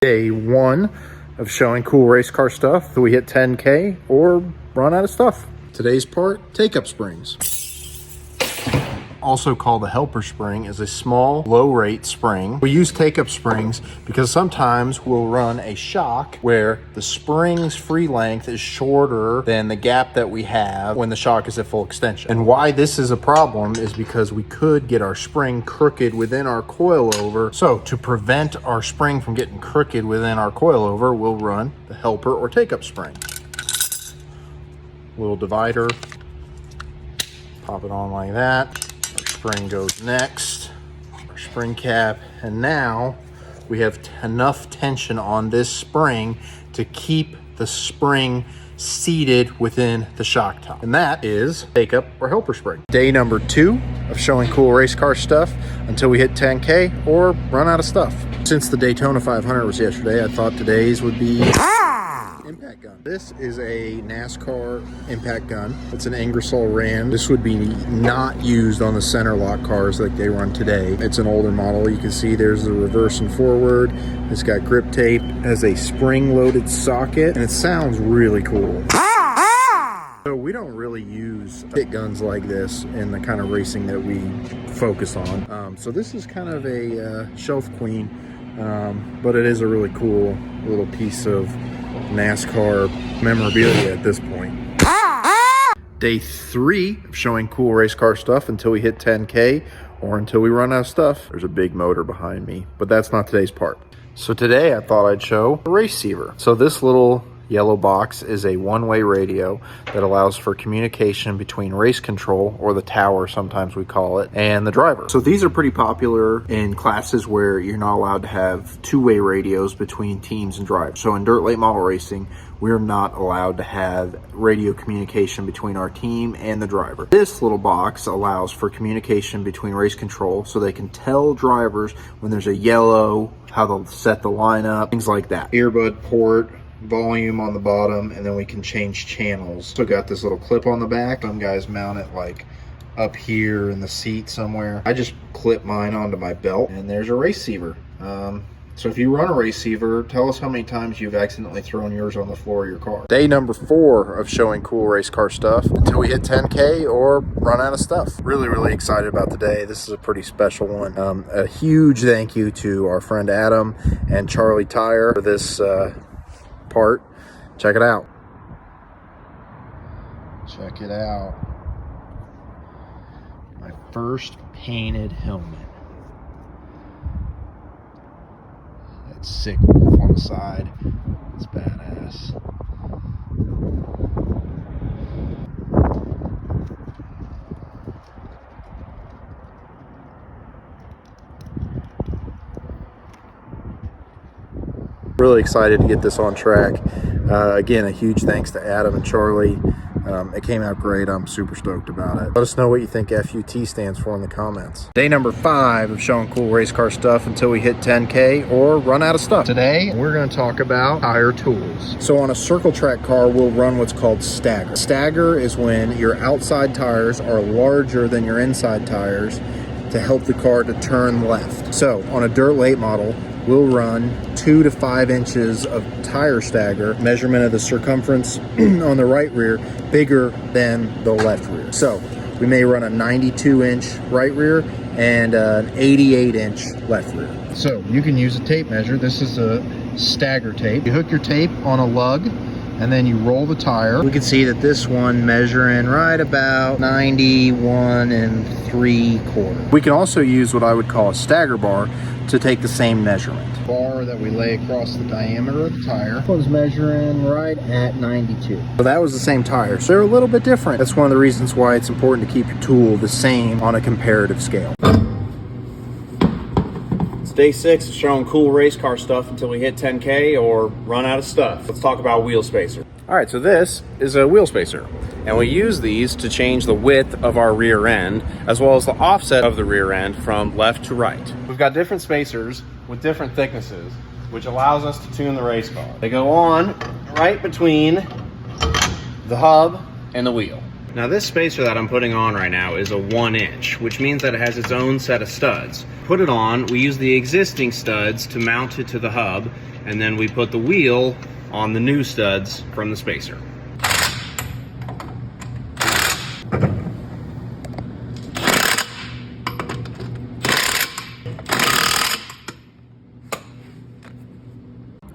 Day 1 of showing cool race car stuff till we hit 10K or run out of stuff. Today's part, take-up springs. Also called a helper spring, is a small, low-rate spring. We use take-up springs because sometimes we'll run a shock where the spring's free length is shorter than the gap that we have when the shock is at full extension. And why this is a problem is because we could get our spring crooked within our coilover. So to prevent our spring from getting crooked within our coilover, we'll run the helper or take-up spring. Little divider, pop it on like that. Spring goes next, our spring cap, and now we have enough tension on this spring to keep the spring seated within the shock top, and that is take up or helper spring. Day number 2 of showing cool race car stuff until we hit 10K or run out of stuff. Since the Daytona 500 was yesterday, I thought today's would be impact gun. This is a NASCAR impact gun. It's an Ingersoll Rand. This would be not used on the center lock cars like they run today. It's an older model. You can see there's the reverse and forward. It's got grip tape, has a spring-loaded socket, and it sounds really cool. So we don't really use pit guns like this in the kind of racing that we focus on. So this is kind of a shelf queen, but it is a really cool little piece of NASCAR memorabilia at this point. Day 3 of showing cool race car stuff until we hit 10K or until we run out of stuff. There's a big motor behind me, but that's not today's part. So today I thought I'd show a race receiver. So this little yellow box is a one-way radio that allows for communication between race control, or the tower sometimes we call it, and the driver. So these are pretty popular in classes where you're not allowed to have two-way radios between teams and drivers. So in dirt late model racing, we're not allowed to have radio communication between our team and the driver. This little box allows for communication between race control, so they can tell drivers when there's a yellow, how they'll set the lineup, things like that. Earbud port, volume on the bottom, and then we can change channels. So got this little clip on the back. Some guys mount it like up here in the seat somewhere. I just clip mine onto my belt, and there's a race receiver. So if you run a race receiver, tell us how many times you've accidentally thrown yours on the floor of your car. Day number 4 of showing cool race car stuff until we hit 10K or run out of stuff. Really excited about today. This is a pretty special one. A huge thank you to our friend Adam and Charlie Tire for this part. Check it out. Check it out. My first painted helmet. That sick Wulff on the side. It's badass. Really excited to get this on track. Again, a huge thanks to Adam and Charlie. It came out great. I'm super stoked about it. Let us know what you think FUT stands for in the comments. Day number 5 of showing cool race car stuff until we hit 10K or run out of stuff. Today, we're going to talk about tire tools. So on a circle track car, we'll run what's called stagger. Stagger is when your outside tires are larger than your inside tires to help the car to turn left. So on a dirt late model, we'll run 2 to 5 inches of tire stagger, measurement of the circumference on the right rear bigger than the left rear. So we may run a 92-inch right rear and an 88-inch left rear. So you can use a tape measure. This is a stagger tape. You hook your tape on a lug and then you roll the tire. We can see that this one measuring right about 91 3/4. We can also use what I would call a stagger bar to take the same measurement. Bar that we lay across the diameter of the tire. This one's measuring right at 92. So that was the same tire. So they're a little bit different. That's one of the reasons why it's important to keep your tool the same on a comparative scale. It's day 6 of showing cool race car stuff until we hit 10K or run out of stuff. Let's talk about wheel spacer. All right, so this is a wheel spacer, and we use these to change the width of our rear end as well as the offset of the rear end from left to right. We've got different spacers with different thicknesses, which allows us to tune the race car. They go on right between the hub and the wheel. Now this spacer that I'm putting on right now is a 1-inch, which means that it has its own set of studs. Put it on, we use the existing studs to mount it to the hub, and then we put the wheel on the new studs from the spacer.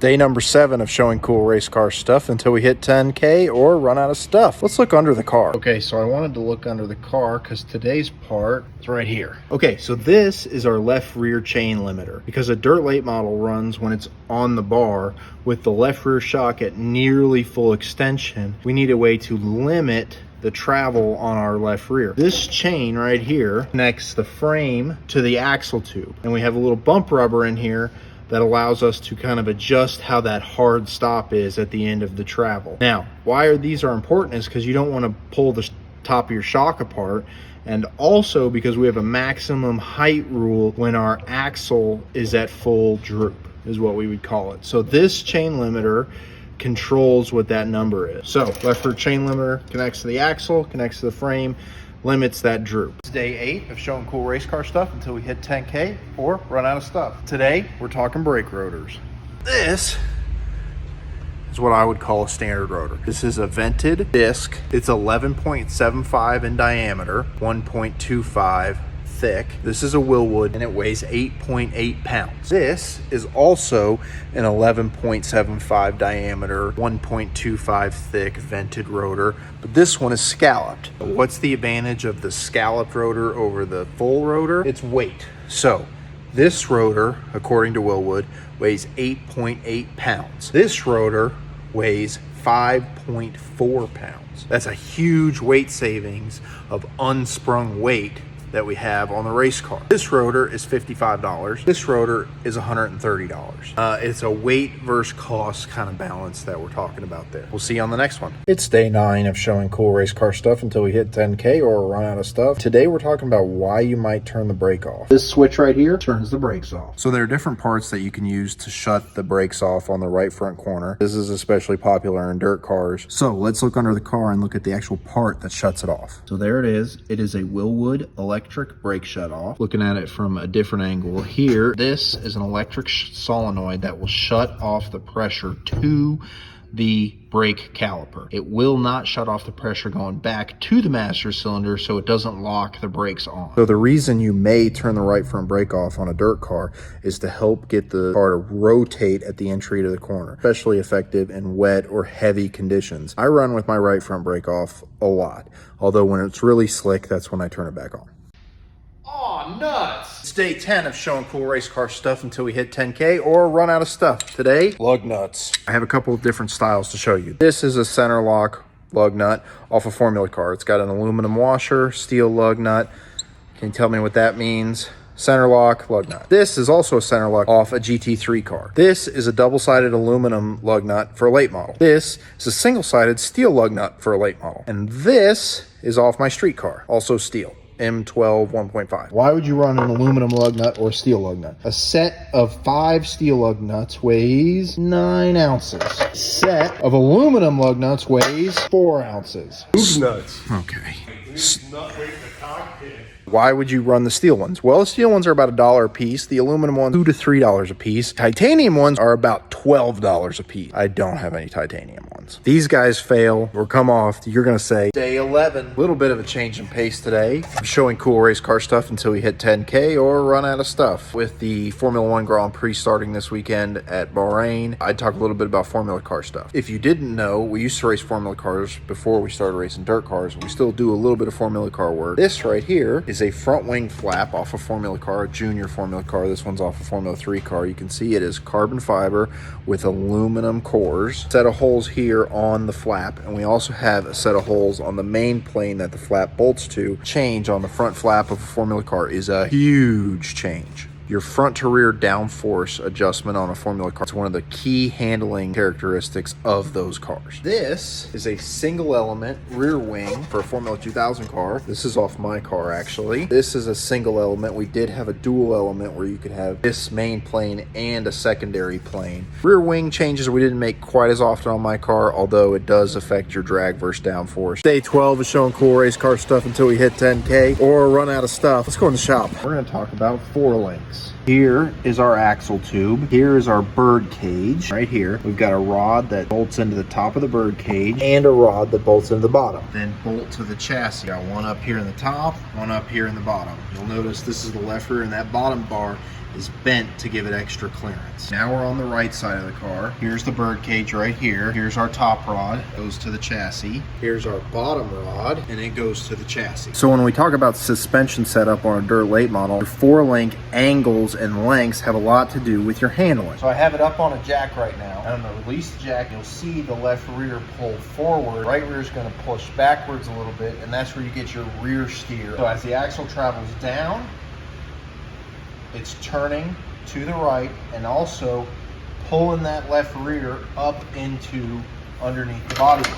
Day number 7 of showing cool race car stuff until we hit 10K or run out of stuff. Let's look under the car. Okay, so I wanted to look under the car because today's part is right here. Okay, so this is our left rear chain limiter. Because a dirt late model runs when it's on the bar with the left rear shock at nearly full extension, we need a way to limit the travel on our left rear. This chain right here connects the frame to the axle tube, and we have a little bump rubber in here that allows us to kind of adjust how that hard stop is at the end of the travel. Now, why these are important is because you don't want to pull the top of your shock apart, and also because we have a maximum height rule when our axle is at full droop, is what we would call it. So this chain limiter controls what that number is. So left rear chain limiter connects to the axle, connects to the frame, limits that droop. It's day 8 of showing cool race car stuff until we hit 10K or run out of stuff. Today, we're talking brake rotors. This is what I would call a standard rotor. This is a vented disc. It's 11.75 in diameter, 1.25 thick. This is a Wulff and it weighs 8.8 pounds. This is also an 11.75 diameter, 1.25 thick vented rotor, but this one is scalloped. What's the advantage of the scalloped rotor over the full rotor? It's weight. So this rotor, according to Wulff, weighs 8.8 pounds. This rotor weighs 5.4 pounds. That's a huge weight savings of unsprung weight that we have on the race car. This rotor is $55. This rotor is $130. It's a weight versus cost kind of balance that we're talking about there. We'll see you on the next one. It's day 9 of showing cool race car stuff until we hit 10K or run out of stuff. Today we're talking about why you might turn the brake off. This switch right here turns the brakes off. So there are different parts that you can use to shut the brakes off on the right front corner. This is especially popular in dirt cars. So let's look under the car and look at the actual part that shuts it off. So there it is. It is a Wulff electric brake shut off. Looking at it from a different angle here, this is an electric solenoid that will shut off the pressure to the brake caliper. It will not shut off the pressure going back to the master cylinder, so it doesn't lock the brakes on. So the reason you may turn the right front brake off on a dirt car is to help get the car to rotate at the entry to the corner, especially effective in wet or heavy conditions. I run with my right front brake off a lot, although when it's really slick, that's when I turn it back on. Oh, nuts! It's day 10 of showing cool race car stuff until we hit 10K or run out of stuff. Today, lug nuts. I have a couple of different styles to show you. This is a center lock lug nut off a Formula car. It's got an aluminum washer, steel lug nut. Can you tell me what that means? Center lock lug nut. This is also a center lock off a GT3 car. This is a double-sided aluminum lug nut for a late model. This is a single-sided steel lug nut for a late model. And this is off my street car, also steel. M12 1.5. Why would you run an aluminum lug nut or steel lug nut? A set of 5 steel lug nuts weighs 9 ounces. A set of aluminum lug nuts weighs 4 ounces. Who's nuts? Okay. Why would you run the steel ones? Well, the steel ones are about $1 a piece. The aluminum ones, $2 to $3 a piece. Titanium ones are about $12 a piece. I don't have any titanium ones. These guys fail or come off. You're going to say, day 11. A little bit of a change in pace today. I'm showing cool race car stuff until we hit 10K or run out of stuff. With the Formula 1 Grand Prix starting this weekend at Bahrain, I'd talk a little bit about Formula car stuff. If you didn't know, we used to race Formula cars before we started racing dirt cars. We still do a little bit of Formula car work. This right here is a front wing flap off a Formula car, a junior Formula car. This one's off a Formula 3 car. You can see it is carbon fiber with aluminum cores. Set of holes here on the flap, and we also have a set of holes on the main plane that the flap bolts to. Change on the front flap of a Formula car is a huge change. Your front to rear downforce adjustment on a Formula car is one of the key handling characteristics of those cars. This is a single element rear wing for a Formula 2000 car. This is off my car, actually. This is a single element. We did have a dual element where you could have this main plane and a secondary plane. Rear wing changes we didn't make quite as often on my car, although it does affect your drag versus downforce. Day 12 is showing cool race car stuff until we hit 10K or run out of stuff. Let's go in the shop. We're going to talk about 4 links. clearance. Here is our axle tube. Here is our bird cage. Right here, we've got a rod that bolts into the top of the bird cage and a rod that bolts into the bottom. Then bolt to the chassis. Got one up here in the top, one up here in the bottom. You'll notice this is the left rear, and that bottom bar is bent to give it extra clearance. Now we're on the right side of the car. Here's the bird cage right here. Here's our top rod, goes to the chassis. Here's our bottom rod, and it goes to the chassis. So when we talk about suspension setup on a dirt late model, your 4-link angles and lengths have a lot to do with your handling. So I have it up on a jack right now. And I'm gonna release the jack. You'll see the left rear pull forward. Right rear is gonna push backwards a little bit, and that's where you get your rear steer. So as the axle travels down, it's turning to the right and also pulling that left rear up into underneath the body.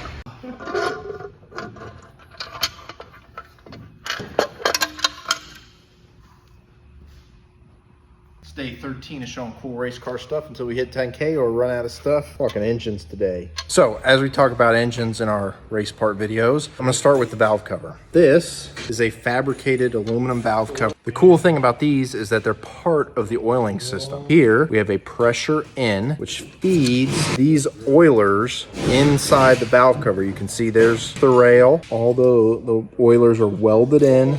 Day 13 is showing cool race car stuff until we hit 10K or run out of stuff. Talking engines today. So as we talk about engines in our race part videos, I'm gonna start with the valve cover. This is a fabricated aluminum valve cover. The cool thing about these is that they're part of the oiling system. Here we have a pressure in, which feeds these oilers inside the valve cover. You can see there's the rail. Although the oilers are welded in,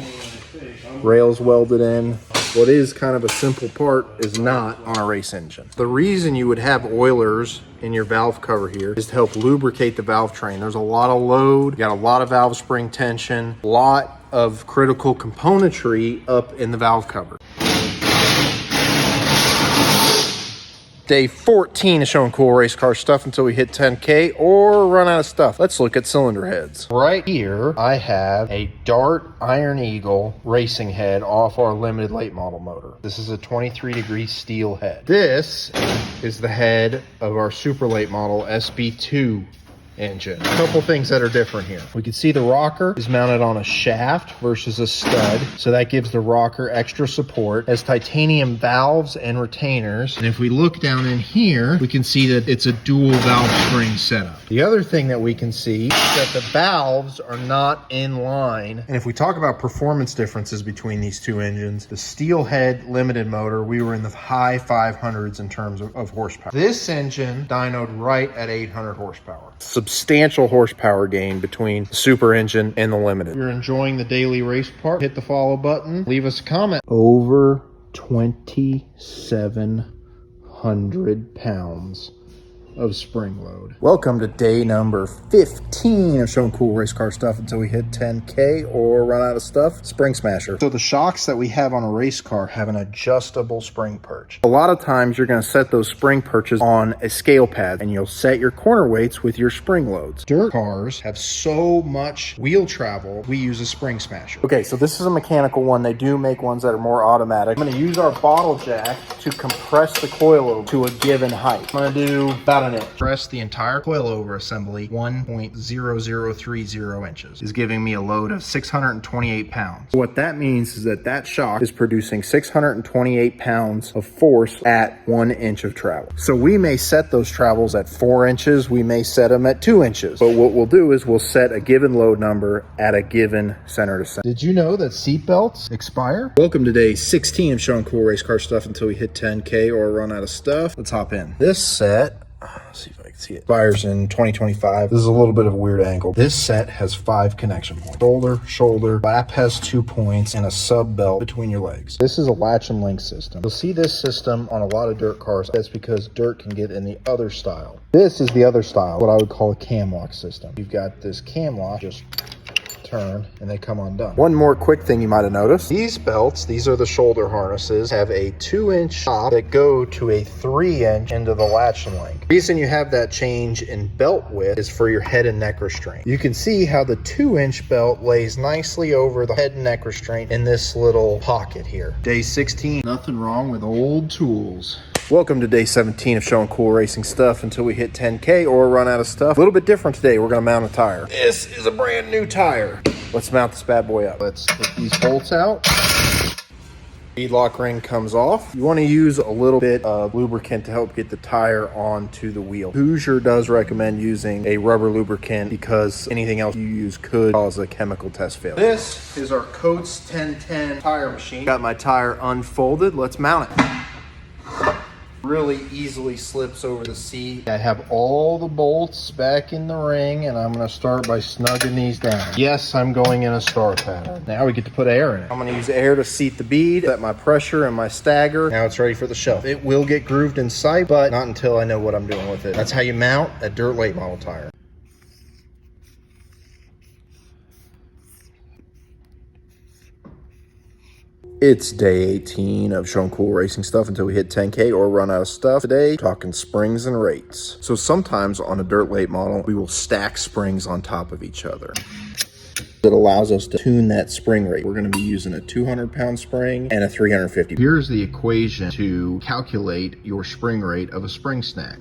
rails welded in. What is kind of a simple part is not on a race engine. The reason you would have oilers in your valve cover here is to help lubricate the valve train. There's a lot of load, you got a lot of valve spring tension, a lot of critical componentry up in the valve cover. Day 14 is showing cool race car stuff until we hit 10K or run out of stuff. Let's look at cylinder heads. Right here, I have a Dart Iron Eagle racing head off our limited late model motor. This is a 23-degree steel head. This is the head of our super late model SB2 engine. A couple things that are different here. We can see the rocker is mounted on a shaft versus a stud, so that gives the rocker extra support. It has titanium valves and retainers, and if we look down in here, we can see that it's a dual valve spring setup. The other thing that we can see is that the valves are not in line. And if we talk about performance differences between these two engines, the steel head limited motor, we were in the high 500s in terms of horsepower. This engine dynoed right at 800 horsepower. Substantial horsepower gain between the super engine and the limited. If you're enjoying the daily race part, hit the follow button, leave us a comment. Over 2,700 pounds of spring load. Welcome to day number 15 of showing cool race car stuff until we hit 10K or run out of stuff. Spring smasher. So the shocks that we have on a race car have an adjustable spring perch. A lot of times you're going to set those spring perches on a scale pad and you'll set your corner weights with your spring loads. Dirt cars have so much wheel travel, we use a spring smasher. Okay, so this is a mechanical one. They do make ones that are more automatic. I'm going to use our bottle jack to compress the coilover to a given height. I'm going to do about an inch. Press the entire coilover assembly 1.0030 inches is giving me a load of 628 pounds. What that means is that that shock is producing 628 pounds of force at 1 inch of travel. So we may set those travels at 4 inches, we may set them at 2 inches, but what we'll do is we'll set a given load number at a given center to center. Did you know that seat belts expire? Welcome to day 16 of showing cool race car stuff until we hit 10K or run out of stuff. Let's hop in. This set, let's see if I can see it, expires in 2025. This is a little bit of a weird angle. This set has 5 connection points. Shoulder, lap has 2 points, and a sub belt between your legs. This is a latch and link system. You'll see this system on a lot of dirt cars. That's because dirt can get in the other style. This is the other style, what I would call a cam lock system. You've got this cam lock, just turn and they come undone. One more quick thing you might have noticed. These belts, these are the shoulder harnesses, have a 2-inch top that go to a 3-inch into the latch and link. The reason you have that change in belt width is for your head and neck restraint. You can see how the 2-inch belt lays nicely over the head and neck restraint in this little pocket here. Day 16, nothing wrong with old tools. Welcome to day 17 of showing cool racing stuff until we hit 10K or run out of stuff. A little bit different today. We're going to mount a tire. This is a brand new tire. Let's mount this bad boy up. Let's take these bolts out. Beadlock ring comes off. You want to use a little bit of lubricant to help get the tire onto the wheel. Hoosier does recommend using a rubber lubricant because anything else you use could cause a chemical test failure. This is our Coates 1010 tire machine. Got my tire unfolded. Let's mount it. Really easily slips over the seat. I have all the bolts back in the ring, and I'm going to start by snugging these down. Yes, I'm going in a star pattern. Now we get to put air in it. I'm going to use air to seat the bead, set my pressure and my stagger. Now it's ready for the shelf. It will get grooved in sight, but not until I know what I'm doing with it. That's how you mount a dirt late model tire. It's day 18 of showing cool racing stuff until we hit 10K or run out of stuff. Today, talking springs and rates. So sometimes on a dirt late model, we will stack springs on top of each other. It allows us to tune that spring rate. We're going to be using a 200-pound spring and a 350. Here's the equation to calculate your spring rate of a spring stack.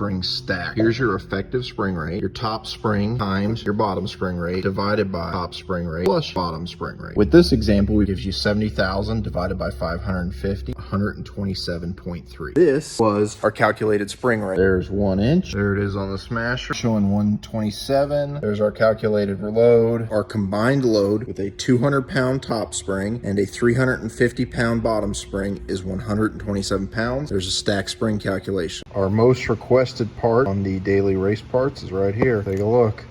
Here's your effective spring rate, your top spring times your bottom spring rate divided by top spring rate plus bottom spring rate. With this example, it gives you 70,000 divided by 550, 127.3. This was our calculated spring rate. There's 1 inch. There it is on the smasher, showing 127. There's our calculated load. Our combined load with a 200-pound top spring and a 350-pound bottom spring is 127 pounds. There's a stack spring calculation. Our most requested part on the daily race parts is right here. Take a look.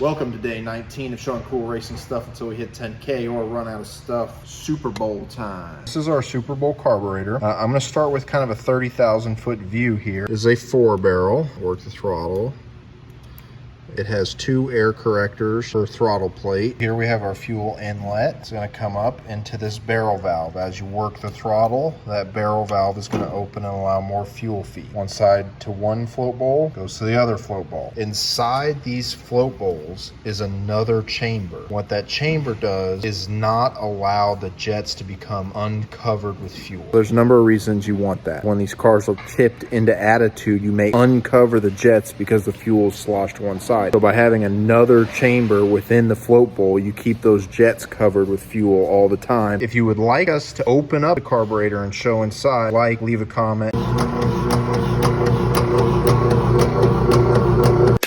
Welcome to day 19 of showing cool racing stuff until we hit 10K or run out of stuff. Super Bowl time. This is our Super Bowl carburetor. I'm going to start with kind of a 30,000 foot view here. This is a 4-barrel. Work the throttle. It has 2 air correctors for throttle plate. Here we have our fuel inlet. It's going to come up into this barrel valve. As you work the throttle, that barrel valve is going to open and allow more fuel feed. One side to one float bowl, goes to the other float bowl. Inside these float bowls is another chamber. What that chamber does is not allow the jets to become uncovered with fuel. There's a number of reasons you want that. When these cars are tipped into attitude, you may uncover the jets because the fuel is sloshed to one side. So by having another chamber within the float bowl, you keep those jets covered with fuel all the time. If you would like us to open up the carburetor and show inside, leave a comment.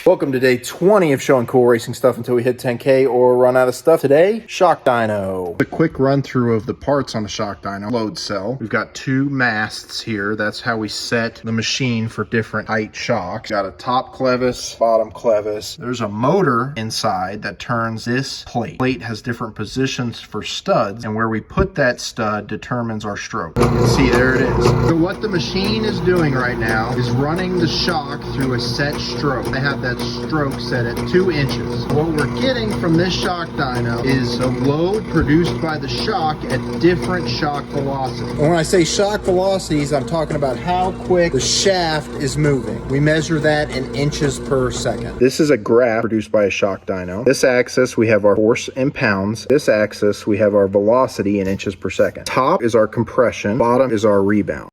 Welcome to day 20 of showing cool racing stuff until we hit 10K or run out of stuff. Today, shock dyno. A quick run through of the parts on the shock dyno. Load cell. We've got 2 masts here. That's how we set the machine for different height shocks. Got a top clevis, bottom clevis. There's a motor inside that turns this plate. Plate has different positions for studs, and where we put that stud determines our stroke. You can see there it is. So what the machine is doing right now is running the shock through a set stroke. I have that stroke set at 2 inches. What we're getting from this shock dyno is a load produced by the shock at different shock velocities. And when I say shock velocities, I'm talking about how quick the shaft is moving. We measure that in inches per second. This is a graph produced by a shock dyno. This axis, we have our force in pounds. This axis, we have our velocity in inches per second. Top is our compression. Bottom is our rebound.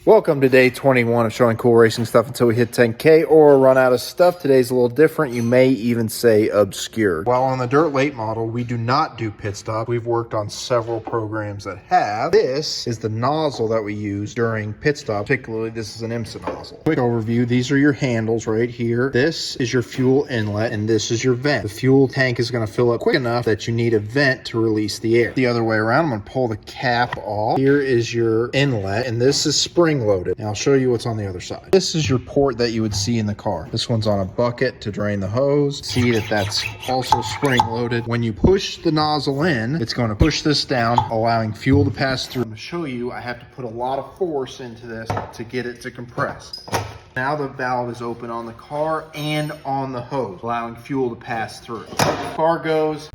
Welcome to day 21 of showing cool racing stuff until we hit 10K or run out of stuff. Today's a little different. You may even say obscure. While on the dirt late model, we do not do pit stop. We've worked on several programs that have. This is the nozzle that we use during pit stop. Particularly, this is an IMSA nozzle. Quick overview. These are your handles right here. This is your fuel inlet and this is your vent. The fuel tank is going to fill up quick enough that you need a vent to release the air. The other way around, I'm going to pull the cap off. Here is your inlet and this is spring loaded. Now I'll show you what's on the other side. This is your port that you would see in the car. This one's on a bucket to drain the hose. See that that's also spring loaded. When you push the nozzle in, it's going to push this down, allowing fuel to pass through. To show you, I have to put a lot of force into this to get it to compress. Now the valve is open on the car and on the hose, allowing fuel to pass through. The car goes.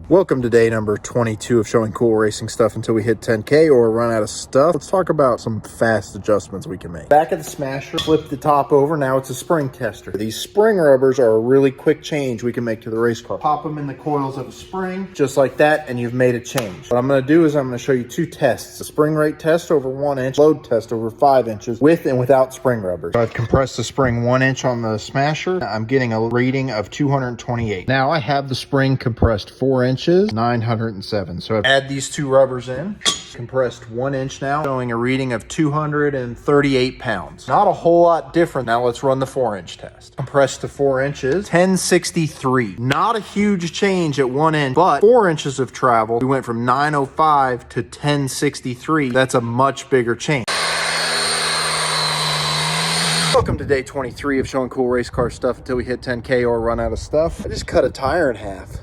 Welcome to day number 22 of showing cool racing stuff until we hit 10K or run out of stuff. Let's talk about some fast adjustments we can make. Back of the Smasher, flip the top over. Now it's a spring tester. These spring rubbers are a really quick change we can make to the race car. Pop them in the coils of a spring, just like that, and you've made a change. What I'm going to do is I'm going to show you two tests. A spring rate test over 1 inch, load test over 5 inches, with and without spring rubbers. So I've compressed the spring 1 inch on the Smasher. I'm getting a reading of 228. Now I have the spring compressed 4 inches. 907. So I've add these two rubbers in, compressed 1 inch now, showing a reading of 238 pounds. Not a whole lot different. Now let's run the 4 inch test. Compressed to 4 inches, 1063. Not a huge change at 1 inch, but 4 inches of travel. We went from 905 to 1063. That's a much bigger change. Welcome to day 23 of showing cool race car stuff until we hit 10K or run out of stuff. I just cut a tire in half.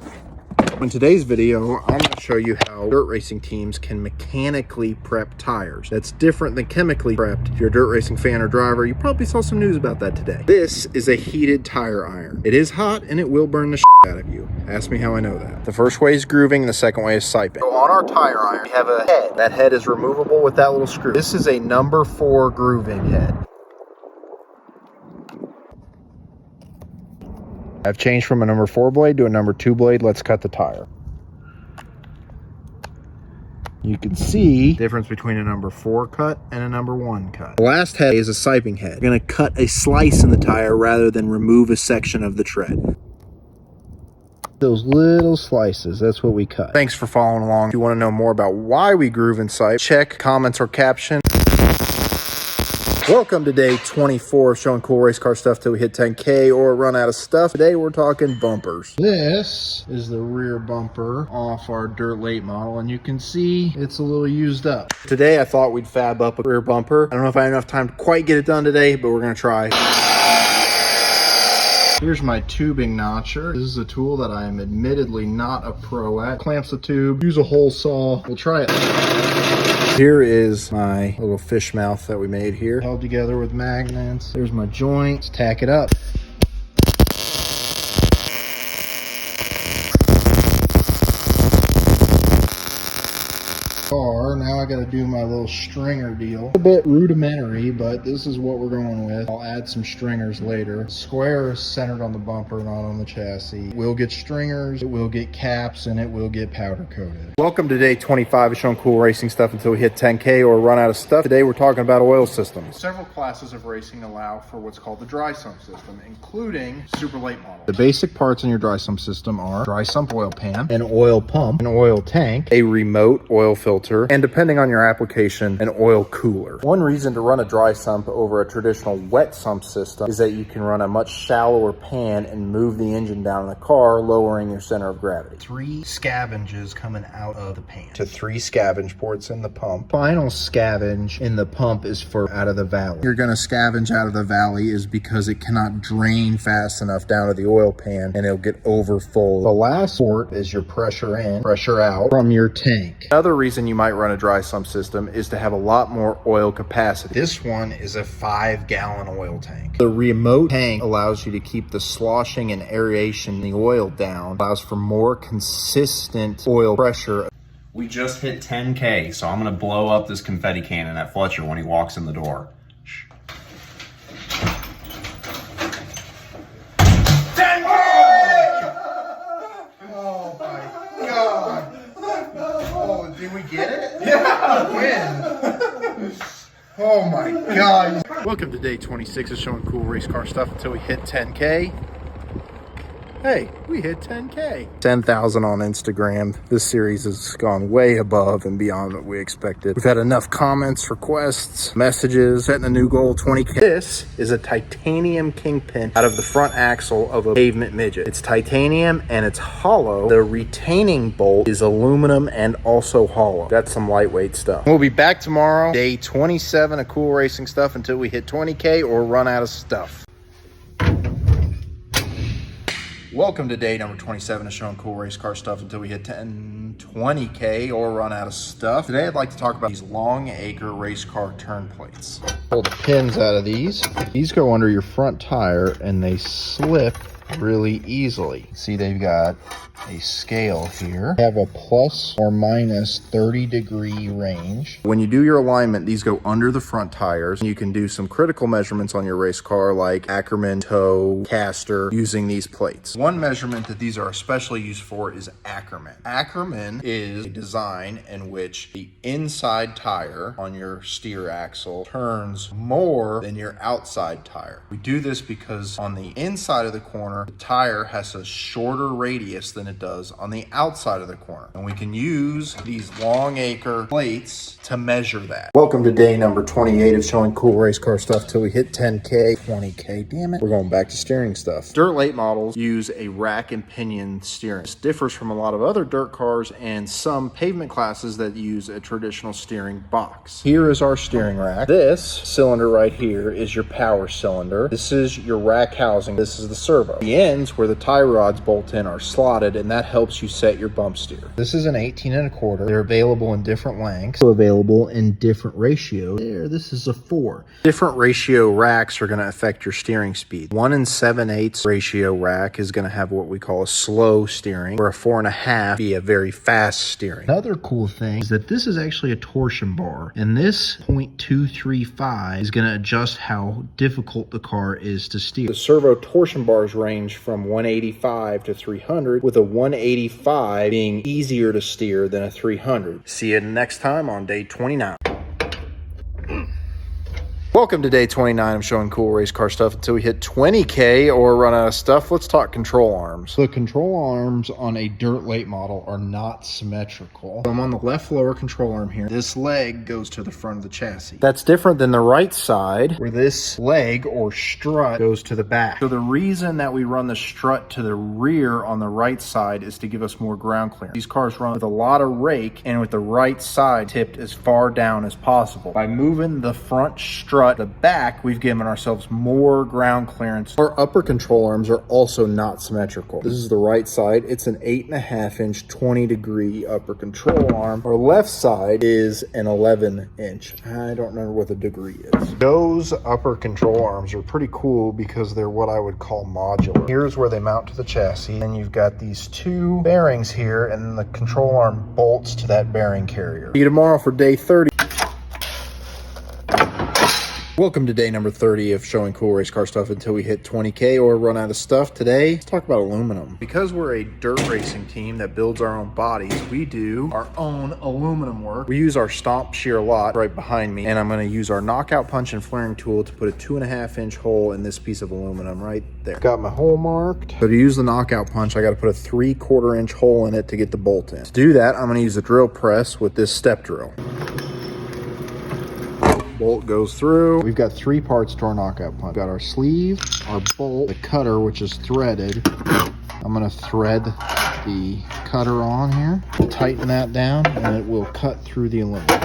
In today's video, I'm going to show you how dirt racing teams can mechanically prep tires. That's different than chemically prepped. If you're a dirt racing fan or driver, you probably saw some news about that today. This is a heated tire iron. It is hot and it will burn the out of you. Ask me how I know that. The first way is grooving and the second way is siping. So on our tire iron, we have a head. That head is removable with that little screw. This is a number 4 grooving head. I've changed from a number 4 blade to a number 2 blade. Let's cut the tire. You can see the difference between a number 4 cut and a number 1 cut. The last head is a siping head. We're going to cut a slice in the tire rather than remove a section of the tread. Those little slices, that's what we cut. Thanks for following along. If you want to know more about why we groove and sipe, check comments or caption. Welcome to day 24 of showing cool race car stuff till we hit 10K or run out of stuff. Today we're talking bumpers. This is the rear bumper off our dirt late model, and you can see it's a little used up. Today I thought we'd fab up a rear bumper. I don't know if I have enough time to quite get it done today, but we're gonna try. Here's my tubing notcher. This is a tool that I am admittedly not a pro at. Clamps the tube, use a hole saw. We'll try it. Here is my little fish mouth that we made here, held together with magnets. There's my joint. Let's tack it up. Now I got to do my little stringer deal. A bit rudimentary, but this is what we're going with. I'll add some stringers later. Square is centered on the bumper, not on the chassis. We'll get stringers, it will get caps, and it will get powder coated. Welcome to day 25 of showing cool racing stuff until we hit 10K or run out of stuff. Today we're talking about oil systems. Several classes of racing allow for what's called the dry sump system, including super late models. The basic parts in your dry sump system are dry sump oil pan, an oil pump, an oil tank, a remote oil filter, and depending on your application, an oil cooler. One reason to run a dry sump over a traditional wet sump system is that you can run a much shallower pan and move the engine down in the car, lowering your center of gravity. 3 scavenges coming out of the pan to 3 scavenge ports in the pump. Final scavenge in the pump is for out of the valley. You're going to scavenge out of the valley is because it cannot drain fast enough down to the oil pan and it'll get over full. The last port is your pressure in, pressure out from your tank. Another reason you might run a dry sump system is to have a lot more oil capacity. This one is a 5-gallon oil tank. The remote tank allows you to keep the sloshing and aeration in the oil down, allows for more consistent oil pressure. We just hit 10K, so I'm gonna blow up this confetti cannon at Fletcher when he walks in the door. Did we get it? Yeah, win. Oh my God. Welcome to day 26 of showing cool race car stuff until we hit 10K. Hey, we hit 10K. 10,000 on Instagram. This series has gone way above and beyond what we expected. We've had enough comments, requests, messages, setting a new goal, 20K. This is a titanium kingpin out of the front axle of a pavement midget. It's titanium and it's hollow. The retaining bolt is aluminum and also hollow. That's some lightweight stuff. We'll be back tomorrow, day 27 of cool racing stuff until we hit 20K or run out of stuff. Welcome to day number 27 of showing cool race car stuff until we hit 20K or run out of stuff. Today I'd like to talk about these long acre race car turn plates. Pull the pins out of these. These go under your front tire and they slip really easily. See, they've got a scale here. They have a plus or minus 30-degree range. When you do your alignment, these go under the front tires. You can do some critical measurements on your race car like Ackerman, toe, caster, using these plates. One measurement that these are especially used for is Ackerman. Ackerman is a design in which the inside tire on your steer axle turns more than your outside tire. We do this because on the inside of the corner, the tire has a shorter radius than it does on the outside of the corner. And we can use these long acre plates to measure that. Welcome to day number 28 of showing cool race car stuff till we hit 10K, 20K, damn it. We're going back to steering stuff. Dirt late models use a rack and pinion steering. This differs from a lot of other dirt cars and some pavement classes that use a traditional steering box. Here is our steering rack. This cylinder right here is your power cylinder. This is your rack housing. This is the servo. The ends where the tie rods bolt in are slotted, and that helps you set your bump steer. This is an 18 1/4. They're available in different lengths, available in different ratios. There, this is a 4. Different ratio racks are going to affect your steering speed. 1 7/8 ratio rack is going to have what we call a slow steering, where a 4 1/2 be a very fast steering. Another cool thing is that this is actually a torsion bar, and this 0.235 is going to adjust how difficult the car is to steer. The servo torsion bars range from 185 to 300, with a 185 being easier to steer than a 300. See you next time on day 29. Welcome to day 29 of showing cool race car stuff until we hit 20K or run out of stuff. Let's talk control arms. The control arms on a dirt late model are not symmetrical. I'm on the left lower control arm here. This leg goes to the front of the chassis. That's different than the right side, where this leg or strut goes to the back. So the reason that we run the strut to the rear on the right side is to give us more ground clearance. These cars run with a lot of rake and with the right side tipped as far down as possible. By moving the front strut the back, we've given ourselves more ground clearance. Our upper control arms are also not symmetrical. This is the right side. It's an 8.5-inch 20-degree upper control arm. Our left side is an 11-inch. I don't remember what the degree is. Those upper control arms are pretty cool because they're what I would call modular. Here's where they mount to the chassis, and you've got these 2 bearings here, and the control arm bolts to that bearing carrier. See you tomorrow for day 30. Welcome to day number 30 of showing cool race car stuff until we hit 20K or run out of stuff. Today, let's talk about aluminum. Because we're a dirt racing team that builds our own bodies, we do our own aluminum work. We use our stomp shear lot right behind me, and I'm going to use our knockout punch and flaring tool to put a 2.5-inch hole in this piece of aluminum right there. Got my hole marked. So to use the knockout punch, I got to put a 3/4-inch hole in it to get the bolt in. To do that, I'm going to use a drill press with this step drill. Bolt goes through. We've got 3 parts to our knockout punch. We've got our sleeve, our bolt, the cutter, which is threaded. I'm going to thread the cutter on here, tighten that down, and it will cut through the aluminum.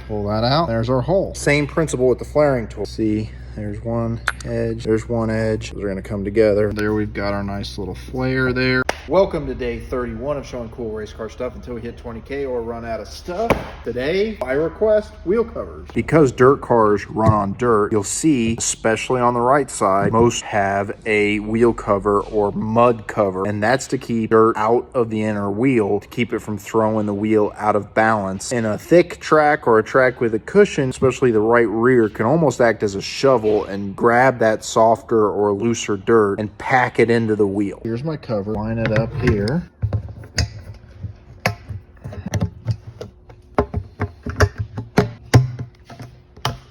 Pull that out. There's our hole. Same principle with the flaring tool. See, there's one edge, there's one edge. Those are going to come together. There we've got our nice little flare there. Welcome to day 31 of showing cool race car stuff until we hit 20K or run out of stuff. Today, by request, wheel covers. Because dirt cars run on dirt, you'll see, especially on the right side, most have a wheel cover or mud cover, and that's to keep dirt out of the inner wheel, to keep it from throwing the wheel out of balance. In a thick track or a track with a cushion, especially the right rear, can almost act as a shovel and grab that softer or looser dirt and pack it into the wheel. Here's my cover. Line it up here.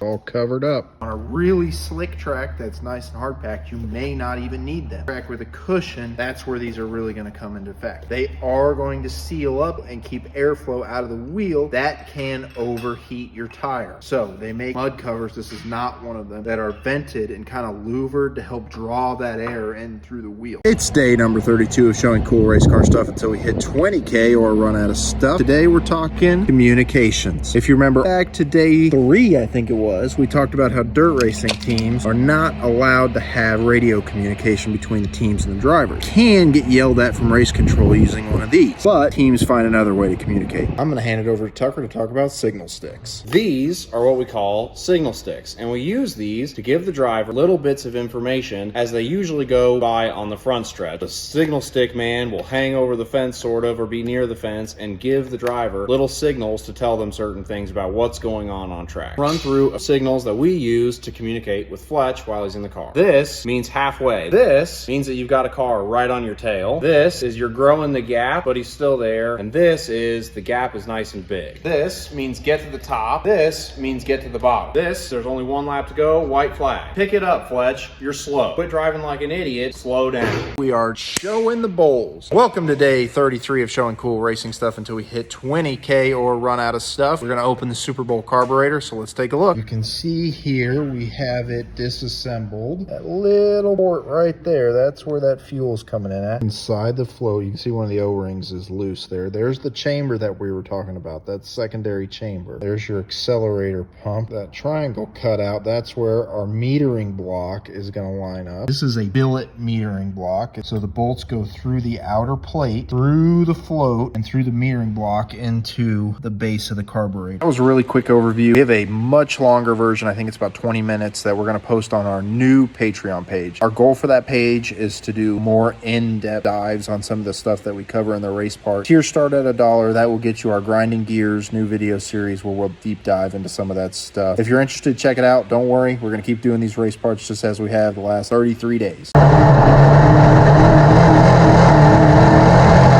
All covered up. On a really slick track that's nice and hard packed, you may not even need them. Track with a cushion, that's where these are really going to come into effect. They are going to seal up and keep airflow out of the wheel. That can overheat your tire. So they make mud covers, this is not one of them, that are vented and kind of louvered to help draw that air in through the wheel. It's day number 32 of showing cool race car stuff until we hit 20K or run out of stuff. Today we're talking communications. If you remember back to day 3, I think it was, because we talked about how dirt racing teams are not allowed to have radio communication between the teams and the drivers. Can get yelled at from race control using one of these, but teams find another way to communicate. I'm going to hand it over to Tucker to talk about signal sticks. These are what we call signal sticks, and we use these to give the driver little bits of information as they usually go by on the front stretch. The signal stick man will hang over the fence sort of, or be near the fence, and give the driver little signals to tell them certain things about what's going on track. Run through signals that we use to communicate with Fletch while he's in the car. This means halfway. This means that you've got a car right on your tail. This is you're growing the gap, but he's still there. And this is the gap is nice and big. This means get to the top. This means get to the bottom. This, there's only one lap to go, white flag. Pick it up, Fletch. You're slow. Quit driving like an idiot. Slow down. We are showing the bowls. Welcome to day 33 of showing cool racing stuff until we hit 20K or run out of stuff. We're going to open the Super Bowl carburetor, so let's take a look. You can see here we have it disassembled. That little port right there, that's where that fuel is coming in at. Inside the float, you can see one of the O-rings is loose there. There's the chamber that we were talking about. That's secondary chamber. There's your accelerator pump. That triangle cutout, that's where our metering block is going to line up. This is a billet metering block. So the bolts go through the outer plate, through the float, and through the metering block into the base of the carburetor. That was a really quick overview. We have a much longer version. I think it's about 20 minutes that we're going to post on our new Patreon page. Our goal for that page is to do more in-depth dives on some of the stuff that we cover in the race part. Tiers start at $1. That will get you our Grinding Gears new video series where we'll deep dive into some of that stuff. If you're interested, check it out. Don't worry. We're going to keep doing these race parts just as we have the last 33 days.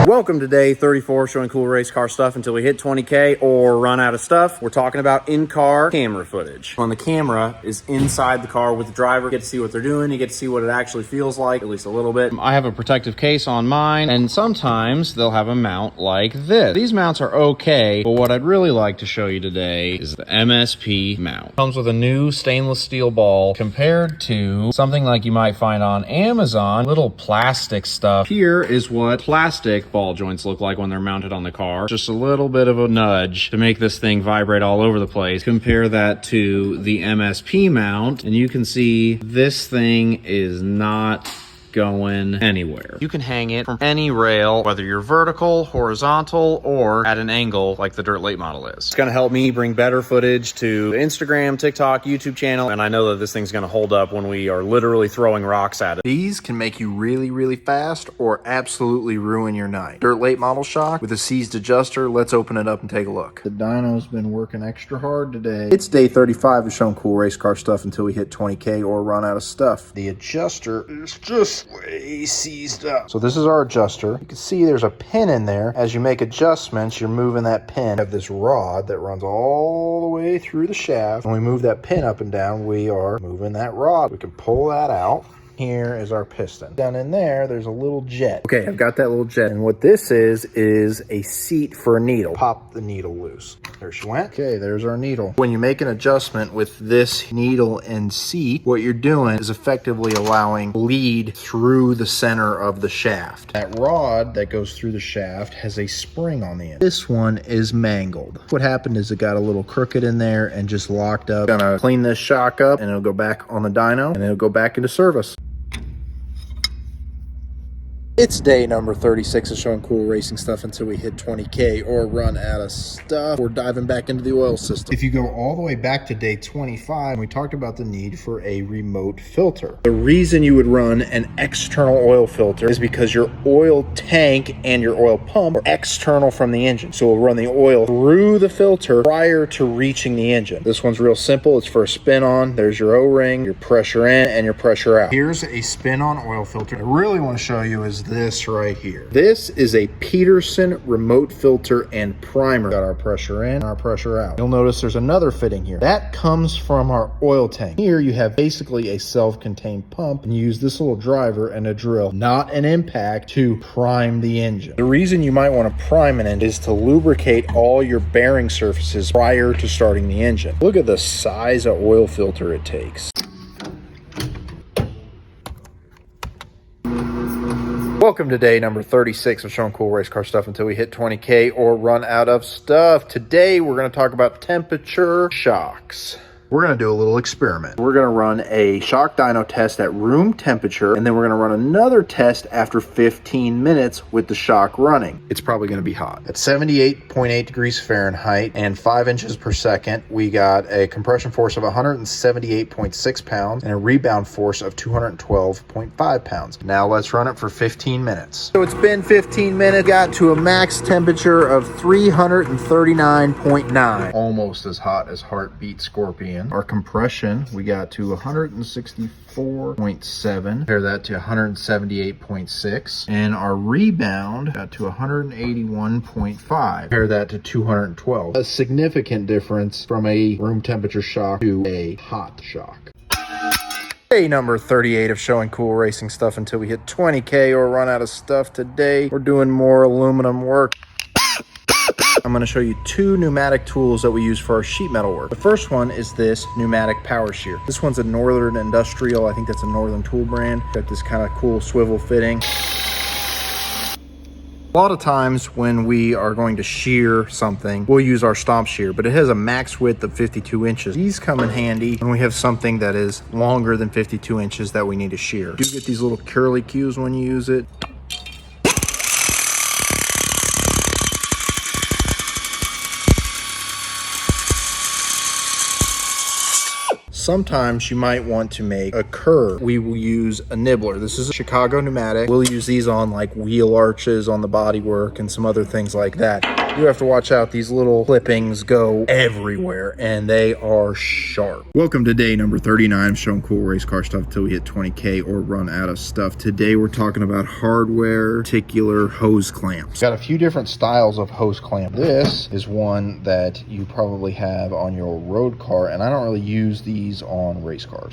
Welcome to day 34, showing cool race car stuff until we hit 20K or run out of stuff. We're talking about in-car camera footage. On the camera is inside the car with the driver. You get to see what they're doing. You get to see what it actually feels like, at least a little bit. I have a protective case on mine, and sometimes they'll have a mount like this. These mounts are okay, but what I'd really like to show you today is the MSP mount. It comes with a new stainless steel ball compared to something like you might find on Amazon, little plastic stuff. Here is what plastic ball joints look like when they're mounted on the car. Just a little bit of a nudge to make this thing vibrate all over the place. Compare that to the MSP mount, and you can see this thing is not going anywhere. You can hang it from any rail, whether you're vertical, horizontal, or at an angle like the Dirt Late model is. It's going to help me bring better footage to Instagram, TikTok, YouTube channel, and I know that this thing's going to hold up when we are literally throwing rocks at it. These can make you really, really fast or absolutely ruin your night. Dirt Late model shock with a seized adjuster. Let's open it up and take a look. The dyno's been working extra hard today. It's day 35 of showing cool race car stuff until we hit 20K or run out of stuff. The adjuster is just way seized up. So this is our adjuster. You can see there's a pin in there. As you make adjustments, you're moving that pin. We have this rod that runs all the way through the shaft. When we move that pin up and down, we are moving that rod. We can pull that out. Here is our piston. Down in there, there's a little jet. Okay, I've got that little jet. And what this is a seat for a needle. Pop the needle loose. There she went. Okay, there's our needle. When you make an adjustment with this needle and seat, what you're doing is effectively allowing bleed through the center of the shaft. That rod that goes through the shaft has a spring on the end. This one is mangled. What happened is it got a little crooked in there and just locked up. Gonna clean this shock up and it'll go back on the dyno and it'll go back into service. It's day number 36 of showing cool racing stuff until we hit 20K or run out of stuff. We're diving back into the oil system. If you go all the way back to day 25, we talked about the need for a remote filter. The reason you would run an external oil filter is because your oil tank and your oil pump are external from the engine. So we'll run the oil through the filter prior to reaching the engine. This one's real simple. It's for a spin-on. There's your O-ring, your pressure in, and your pressure out. Here's a spin-on oil filter. I really want to show you is this right here. This is a Peterson remote filter and primer. Got our pressure in, our pressure out. You'll notice there's another fitting here. That comes from our oil tank. Here you have basically a self-contained pump, and you use this little driver and a drill, not an impact, to prime the engine. The reason you might want to prime an engine is to lubricate all your bearing surfaces prior to starting the engine. Look at the size of oil filter it takes. Welcome to day number 36 of showing cool race car stuff until we hit 20K or run out of stuff. Today we're going to talk about temperature shocks. We're gonna do a little experiment. We're gonna run a shock dyno test at room temperature, and then we're gonna run another test after 15 minutes with the shock running. It's probably gonna be hot. At 78.8 degrees Fahrenheit and 5 inches per second, we got a compression force of 178.6 pounds and a rebound force of 212.5 pounds. Now let's run it for 15 minutes. So it's been 15 minutes, got to a max temperature of 339.9. Almost as hot as Heartbeat Scorpion. Our compression, we got to 164.7. Compare that to 178.6. And our rebound got to 181.5. Compare that to 212. A significant difference from a room temperature shock to a hot shock. Day number 38 of showing cool racing stuff until we hit 20K or run out of stuff. Today, we're doing more aluminum work. I'm going to show you two pneumatic tools that we use for our sheet metal work. The first one is this pneumatic power shear. This one's a Northern Industrial. I think that's a Northern tool brand. Got this kind of cool swivel fitting. A lot of times when we are going to shear something, we'll use our stomp shear, but it has a max width of 52 inches. These come in handy when we have something that is longer than 52 inches that we need to shear. You get these little curly cues when you use it. Sometimes you might want to make a curve. We will use a nibbler. This is a Chicago pneumatic. We'll use these on like wheel arches on the bodywork and some other things like that. You have to watch out. These little clippings go everywhere and they are sharp. Welcome to day number 39 of showing cool race car stuff until we hit 20K or run out of stuff. Today we're talking about hardware, particular hose clamps. Got a few different styles of hose clamp. This is one that you probably have on your road car, and I don't really use these on race cars.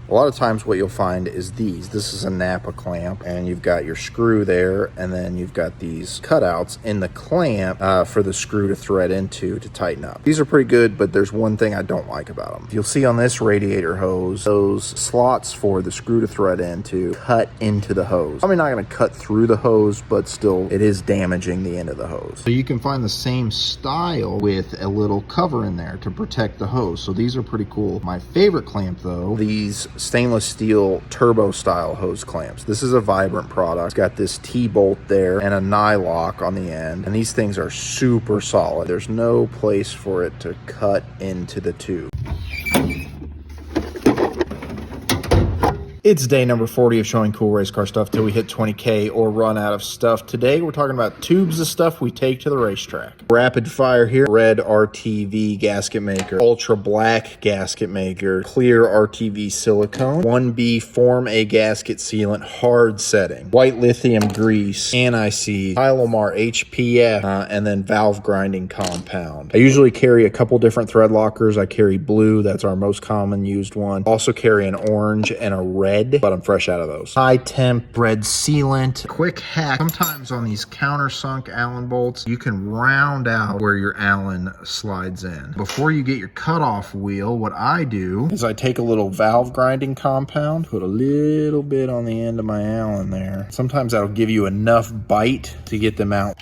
A lot of times what you'll find is these. This is a Napa clamp, and you've got your screw there, and then you've got these cutouts in the clamp for the screw to thread into to tighten up. These are pretty good, but there's one thing I don't like about them. You'll see on this radiator hose, those slots for the screw to thread into cut into the hose. Probably not going to cut through the hose, but still it is damaging the end of the hose. So you can find the same style with a little cover in there to protect the hose. So these are pretty cool. My favorite clamp though, these stainless steel turbo style hose clamps. This is a Vibrant product. It's got this T-bolt there and a nylock on the end, and these things are super solid. There's no place for it to cut into the tube. It's day number 40 of showing cool race car stuff till we hit 20K or run out of stuff. Today we're talking about tubes of stuff we take to the racetrack. Rapid fire here. Red RTV gasket maker, ultra black gasket maker, clear RTV silicone, 1B Form A gasket sealant hard setting, white lithium grease, anti-seize, Ilomar HPF, and then valve grinding compound. I usually carry a couple different thread lockers. I carry blue, that's our most common used one. Also carry an orange and a red, but I'm fresh out of those. High temp red sealant. Quick hack. Sometimes on these countersunk Allen bolts, you can round out where your Allen slides in. Before you get your cutoff wheel, what I do is I take a little valve grinding compound, put a little bit on the end of my Allen there. Sometimes that'll give you enough bite to get them out.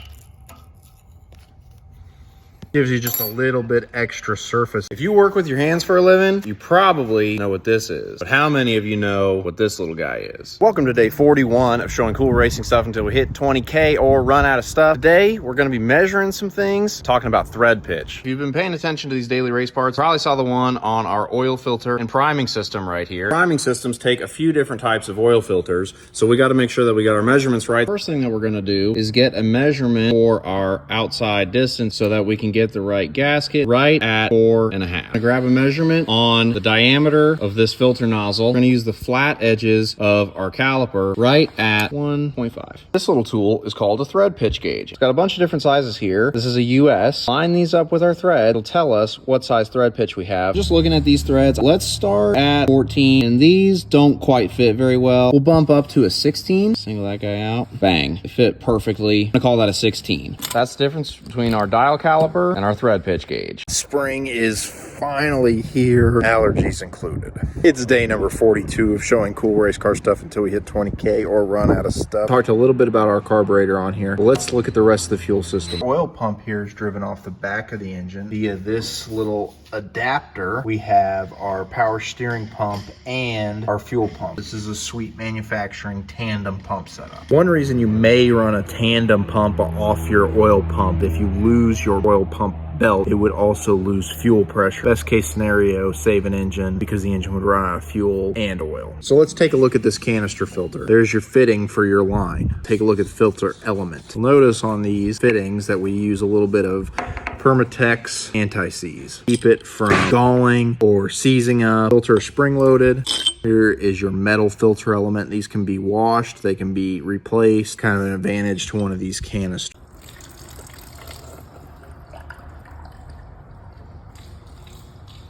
Gives you just a little bit extra surface. If you work with your hands for a living, you probably know what this is. But how many of you know what this little guy is? Welcome to day 41 of showing cool racing stuff until we hit 20K or run out of stuff. Today, we're going to be measuring some things, talking about thread pitch. If you've been paying attention to these daily race parts, you probably saw the one on our oil filter and priming system right here. Priming systems take a few different types of oil filters, so we got to make sure that we got our measurements right. First thing that we're going to do is get a measurement for our outside distance so that we can get the right gasket right at 4.5. I grab a measurement on the diameter of this filter nozzle. We're going to use the flat edges of our caliper right at 1.5. This little tool is called a thread pitch gauge. It's got a bunch of different sizes here. This is a US. Line these up with our thread. It'll tell us what size thread pitch we have. Just looking at these threads, let's start at 14, and these don't quite fit very well. We'll bump up to a 16. Single that guy out. Bang. It fit perfectly. I'm going to call that a 16. That's the difference between our dial caliper and our thread pitch gauge. Spring is finally here, allergies included. It's day number 42 of showing cool race car stuff until we hit 20K or run out of stuff. Talked a little bit about our carburetor on here, but let's look at the rest of the fuel system. Oil pump here is driven off the back of the engine via this little adapter. We have our power steering pump and our fuel pump. This is a Sweet Manufacturing tandem pump setup. One reason you may run a tandem pump off your oil pump, if you lose your oil pump belt, it would also lose fuel pressure. Best case scenario, save an engine because the engine would run out of fuel and oil. So let's take a look at this canister filter. There's your fitting for your line. Take a look at the filter element. You'll notice on these fittings that we use a little bit of Permatex anti-seize. Keep it from galling or seizing up. Filter is spring loaded. Here is your metal filter element. These can be washed, they can be replaced. Kind of an advantage to one of these canisters.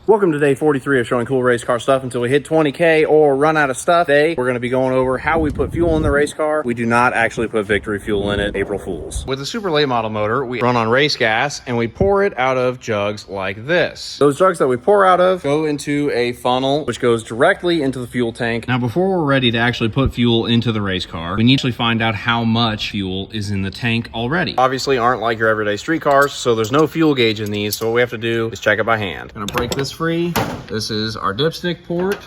Welcome to day 43 of showing cool race car stuff until we hit 20K or run out of stuff. Today, we're going to be going over how we put fuel in the race car. We do not actually put victory fuel in it. April Fools. With the super late model motor, we run on race gas and we pour it out of jugs like this. Those jugs that we pour out of go into a funnel, which goes directly into the fuel tank. Now, before we're ready to actually put fuel into the race car, we need to find out how much fuel is in the tank already. Obviously, aren't like your everyday street cars, so there's no fuel gauge in these. So what we have to do is check it by hand. I'm gonna break this free. This is our dipstick port.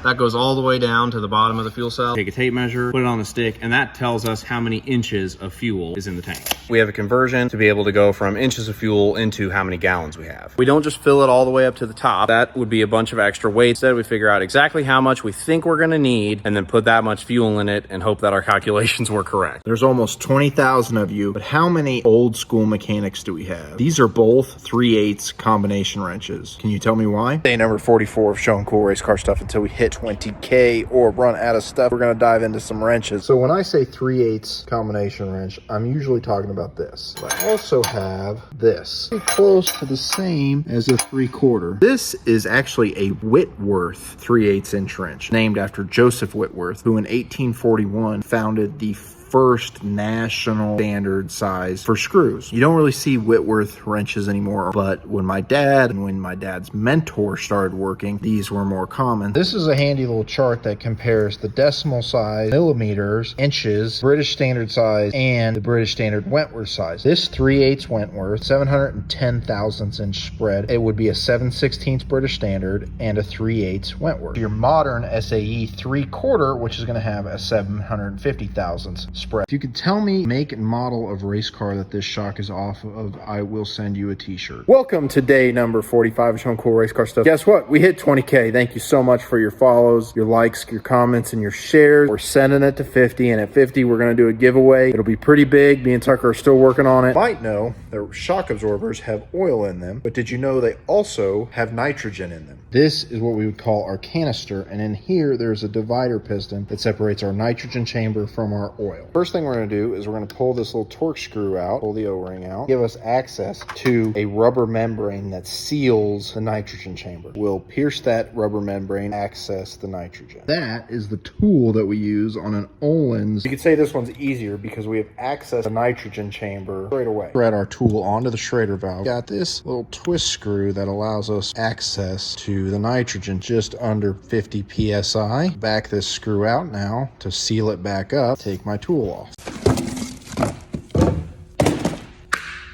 That goes all the way down to the bottom of the fuel cell. Take a tape measure, put it on the stick, and that tells us how many inches of fuel is in the tank. We have a conversion to be able to go from inches of fuel into how many gallons we have. We don't just fill it all the way up to the top. That would be a bunch of extra weight. Instead, we figure out exactly how much we think we're gonna need and then put that much fuel in it and hope that our calculations were correct. There's almost 20,000 of you, but how many old school mechanics do we have? These are both 3/8 combination wrenches. Can you tell me why? Day number 44 of showing cool race car stuff until we hit 20K or run out of stuff. We're gonna dive into some wrenches. So when I say 3/8 combination wrench, I'm usually talking about this. But I also have this. Pretty close to the same as a 3/4. This is actually a Whitworth 3/8 inch wrench, named after Joseph Whitworth, who in 1841 founded the first national standard size for screws. You don't really see Whitworth wrenches anymore, but when my dad and when my dad's mentor started working, these were more common. This is a handy little chart that compares the decimal size, millimeters, inches, British standard size, and the British standard Wentworth size. This 3/8 Wentworth, 710 thousandths inch spread. It would be a 7/16 British standard and a 3/8 Wentworth. Your modern SAE 3/4, which is going to have a 750 thousandths spread. If you could tell me make and model of race car that this shock is off of, I will send you a t-shirt. Welcome to day number 45 of showing cool race car stuff. Guess what? We hit 20K. Thank you so much for your follows, your likes, your comments, and your shares. We're sending it to 50, and at 50, we're going to do a giveaway. It'll be pretty big. Me and Tucker are still working on it. You might know that shock absorbers have oil in them, but did you know they also have nitrogen in them? This is what we would call our canister, and in here, there's a divider piston that separates our nitrogen chamber from our oil. First thing we're going to do is we're going to pull this little torque screw out, pull the O-ring out, give us access to a rubber membrane that seals the nitrogen chamber. We'll pierce that rubber membrane, access the nitrogen. That is the tool that we use on an Öhlins. You could say this one's easier because we have access to the nitrogen chamber right away. Thread our tool onto the Schrader valve. Got this little twist screw that allows us access to the nitrogen just under 50 PSI. Back this screw out now to seal it back up. Take my tool off.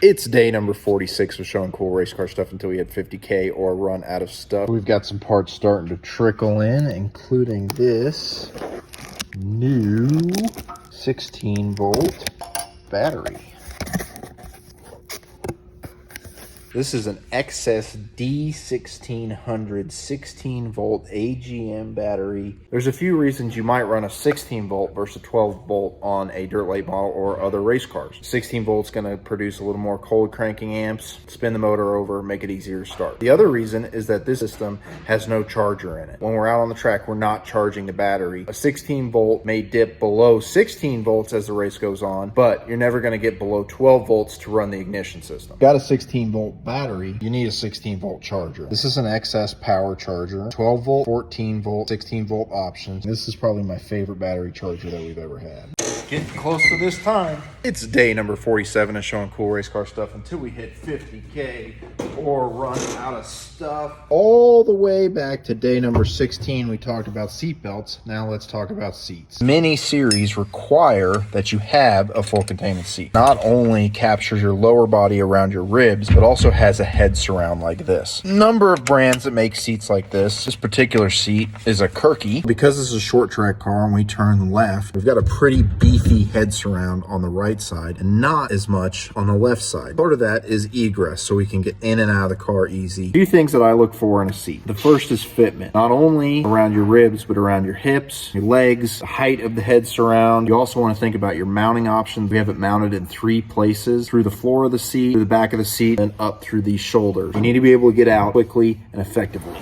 It's day number 46 of showing cool race car stuff until we hit 50K or run out of stuff. We've got some parts starting to trickle in, including this new 16-volt battery. This is an XS D1600 16-volt AGM battery. There's a few reasons you might run a 16-volt versus a 12-volt on a dirt late model or other race cars. 16-volt's going to produce a little more cold cranking amps, spin the motor over, make it easier to start. The other reason is that this system has no charger in it. When we're out on the track, we're not charging the battery. A 16-volt may dip below 16 volts as the race goes on, but you're never going to get below 12 volts to run the ignition system. Got a 16-volt battery, you need a 16-volt charger. This is an XS power charger, 12-volt, 14-volt, 16-volt options. This is probably my favorite battery charger that we've ever had. Getting close to this time. It's day number 47 of showing cool race car stuff until we hit 50K or run out of stuff. All the way back to day number 16, we talked about seat belts. Now let's talk about seats. Mini series require that you have a full containment seat. Not only captures your lower body around your ribs, but also has a head surround like this. Number of brands that make seats like this. This particular seat is a Kirky. Because this is a short track car and we turn left, we've got a pretty beefy head surround on the right side and not as much on the left side. Part of that is egress, so we can get in and out of the car easy. A few things that I look for in a seat. The first is fitment. Not only around your ribs, but around your hips, your legs, the height of the head surround. You also want to think about your mounting options. We have it mounted in 3 places: through the floor of the seat, through the back of the seat, and up through these shoulders. You need to be able to get out quickly and effectively.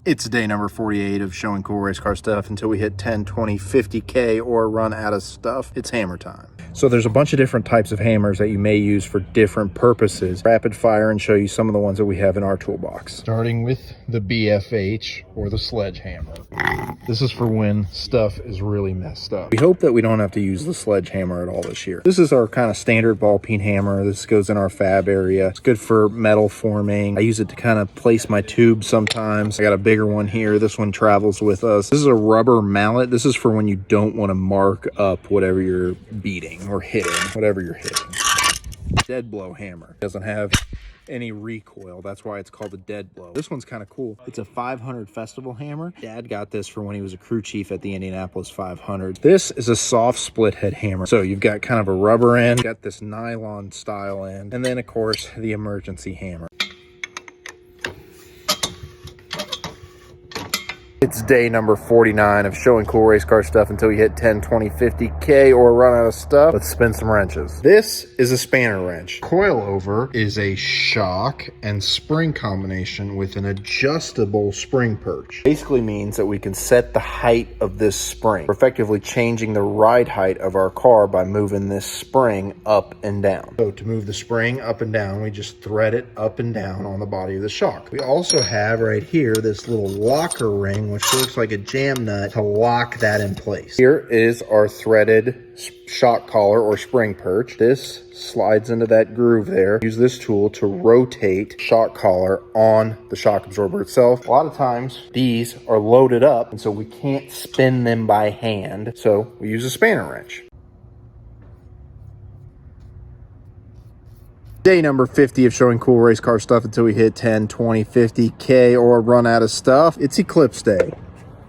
It's day number 48 of showing cool race car stuff until we hit 10, 20, 50K or run out of stuff. It's hammer time. So there's a bunch of different types of hammers that you may use for different purposes. Rapid fire and show you some of the ones that we have in our toolbox. Starting with the BFH or the sledgehammer. This is for when stuff is really messed up. We hope that we don't have to use the sledgehammer at all this year. This is our kind of standard ball peen hammer. This goes in our fab area. It's good for metal forming. I use it to kind of place my tubes sometimes. I got a bigger one here. This one travels with us. This is a rubber mallet. This is for when you don't want to mark up whatever you're beating or hitting, whatever you're hitting. Dead blow hammer. Doesn't have any recoil. That's why it's called a dead blow. This one's kind of cool. It's a 500 festival hammer. Dad got this for when he was a crew chief at the Indianapolis 500. This is a soft split head hammer. So you've got kind of a rubber end, got this nylon style end, and then of course the emergency hammer. It's day number 49 of showing cool race car stuff until we hit 10, 20, 50K or run out of stuff. Let's spin some wrenches. This is a spanner wrench. Coilover is a shock and spring combination with an adjustable spring perch. Basically means that we can set the height of this spring. We're effectively changing the ride height of our car by moving this spring up and down. So to move the spring up and down, we just thread it up and down on the body of the shock. We also have right here this little locker ring, which looks like a jam nut, to lock that in place. Here is our threaded shock collar or spring perch. This slides into that groove there. Use this tool to rotate shock collar on the shock absorber itself. A lot of times these are loaded up, and so we can't spin them by hand, so we use a spanner wrench. Day number 50 of showing cool race car stuff until we hit 10, 20, 50K or run out of stuff. It's Eclipse Day.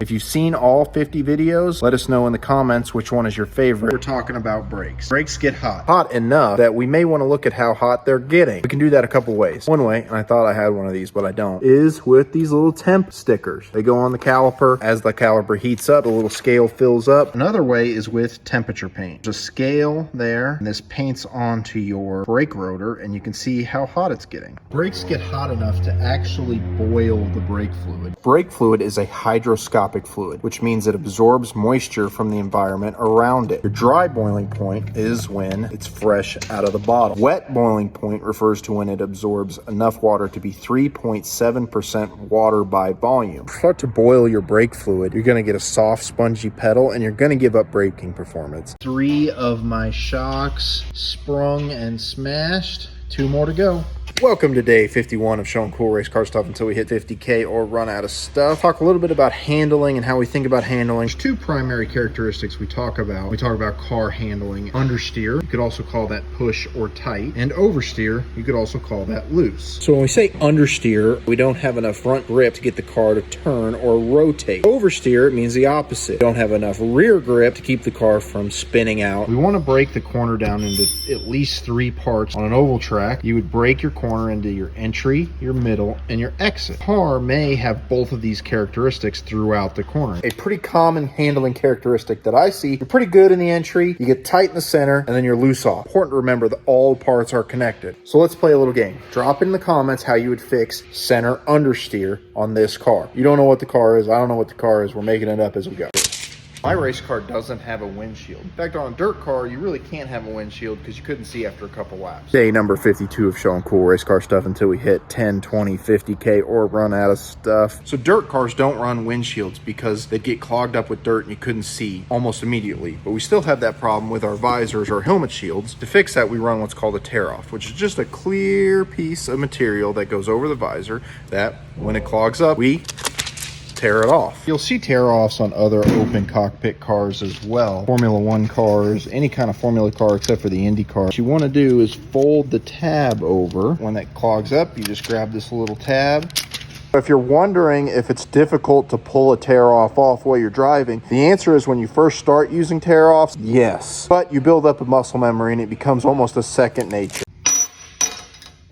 If you've seen all 50 videos, let us know in the comments which one is your favorite. We're talking about brakes. Brakes get hot. Hot enough that we may want to look at how hot they're getting. We can do that a couple ways. One way, and I thought I had one of these, but I don't, is with these little temp stickers. They go on the caliper. As the caliper heats up, the little scale fills up. Another way is with temperature paint. There's a scale there, and this paints onto your brake rotor, and you can see how hot it's getting. Brakes get hot enough to actually boil the brake fluid. Brake fluid is a hydroscopic fluid, which means it absorbs moisture from the environment around it. Your dry boiling point is when it's fresh out of the bottle. Wet boiling point refers to when it absorbs enough water to be 3.7% water by volume. Start to boil your brake fluid, you're going to get a soft, spongy pedal, and you're going to give up braking performance. 3 of my shocks sprung and smashed. 2 more to go. Welcome to day 51 of showing cool race car stuff until we hit 50K or run out of stuff. Talk a little bit about handling and how we think about handling. There's 2 primary characteristics we talk about. We talk about car handling. Understeer, you could also call that push or tight. And oversteer, you could also call that loose. So when we say understeer, we don't have enough front grip to get the car to turn or rotate. Oversteer, it means the opposite. We don't have enough rear grip to keep the car from spinning out. We want to break the corner down into at least 3 parts. On an oval track, you would break your corner into your entry, your middle, and your exit. Car may have both of these characteristics throughout the corner. A pretty common handling characteristic that I see, you're pretty good in the entry, you get tight in the center, and then you're loose off. Important to remember that all parts are connected. So let's play a little game. Drop in the comments how you would fix center understeer on this car. You don't know what the car is, I don't know what the car is, we're making it up as we go. My race car doesn't have a windshield. In fact, on a dirt car, you really can't have a windshield because you couldn't see after a couple laps. Day number 52 of showing cool race car stuff until we hit 10, 20, 50K or run out of stuff. So dirt cars don't run windshields because they get clogged up with dirt and you couldn't see almost immediately. But we still have that problem with our visors or helmet shields. To fix that, we run what's called a tear-off, which is just a clear piece of material that goes over the visor that when it clogs up, we tear it off. You'll see tear-offs on other open cockpit cars as well. Formula One cars, any kind of Formula car except for the Indy car. What you want to do is fold the tab over. When that clogs up, you just grab this little tab. If you're wondering if it's difficult to pull a tear-off off while you're driving, the answer is when you first start using tear-offs, yes. But you build up a muscle memory and it becomes almost a second nature.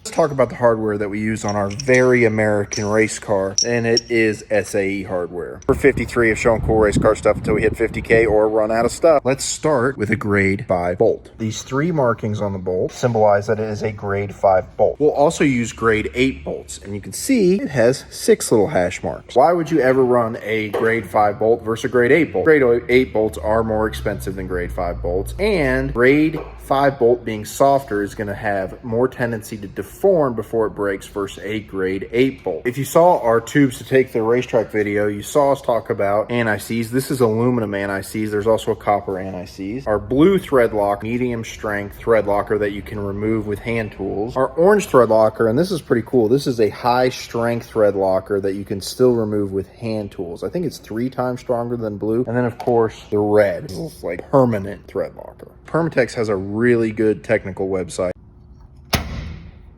Let's talk about the hardware that we use on our very American race car, and it is SAE hardware. We're 53 of showing cool race car stuff until we hit 50K or run out of stuff. Let's start with a grade 5 bolt. These 3 markings on the bolt symbolize that it is a grade 5 bolt. We'll also use grade 8 bolts, and you can see it has 6 little hash marks. Why would you ever run a grade 5 bolt versus a grade 8 bolt? Grade 8 bolts are more expensive than grade 5 bolts, and grade 5 bolt being softer is going to have more tendency to deform before it breaks versus a grade 8 bolt. If you saw our tubes to take the racetrack video, you saw us talk about anti-seize. This is aluminum anti-seize. There's also a copper anti-seize. Our blue thread lock, medium strength thread locker that you can remove with hand tools. Our orange thread locker, and this is pretty cool. This is a high strength thread locker that you can still remove with hand tools. I think it's 3 times stronger than blue. And then of course the red is like permanent thread locker. Permatex has a really good technical website.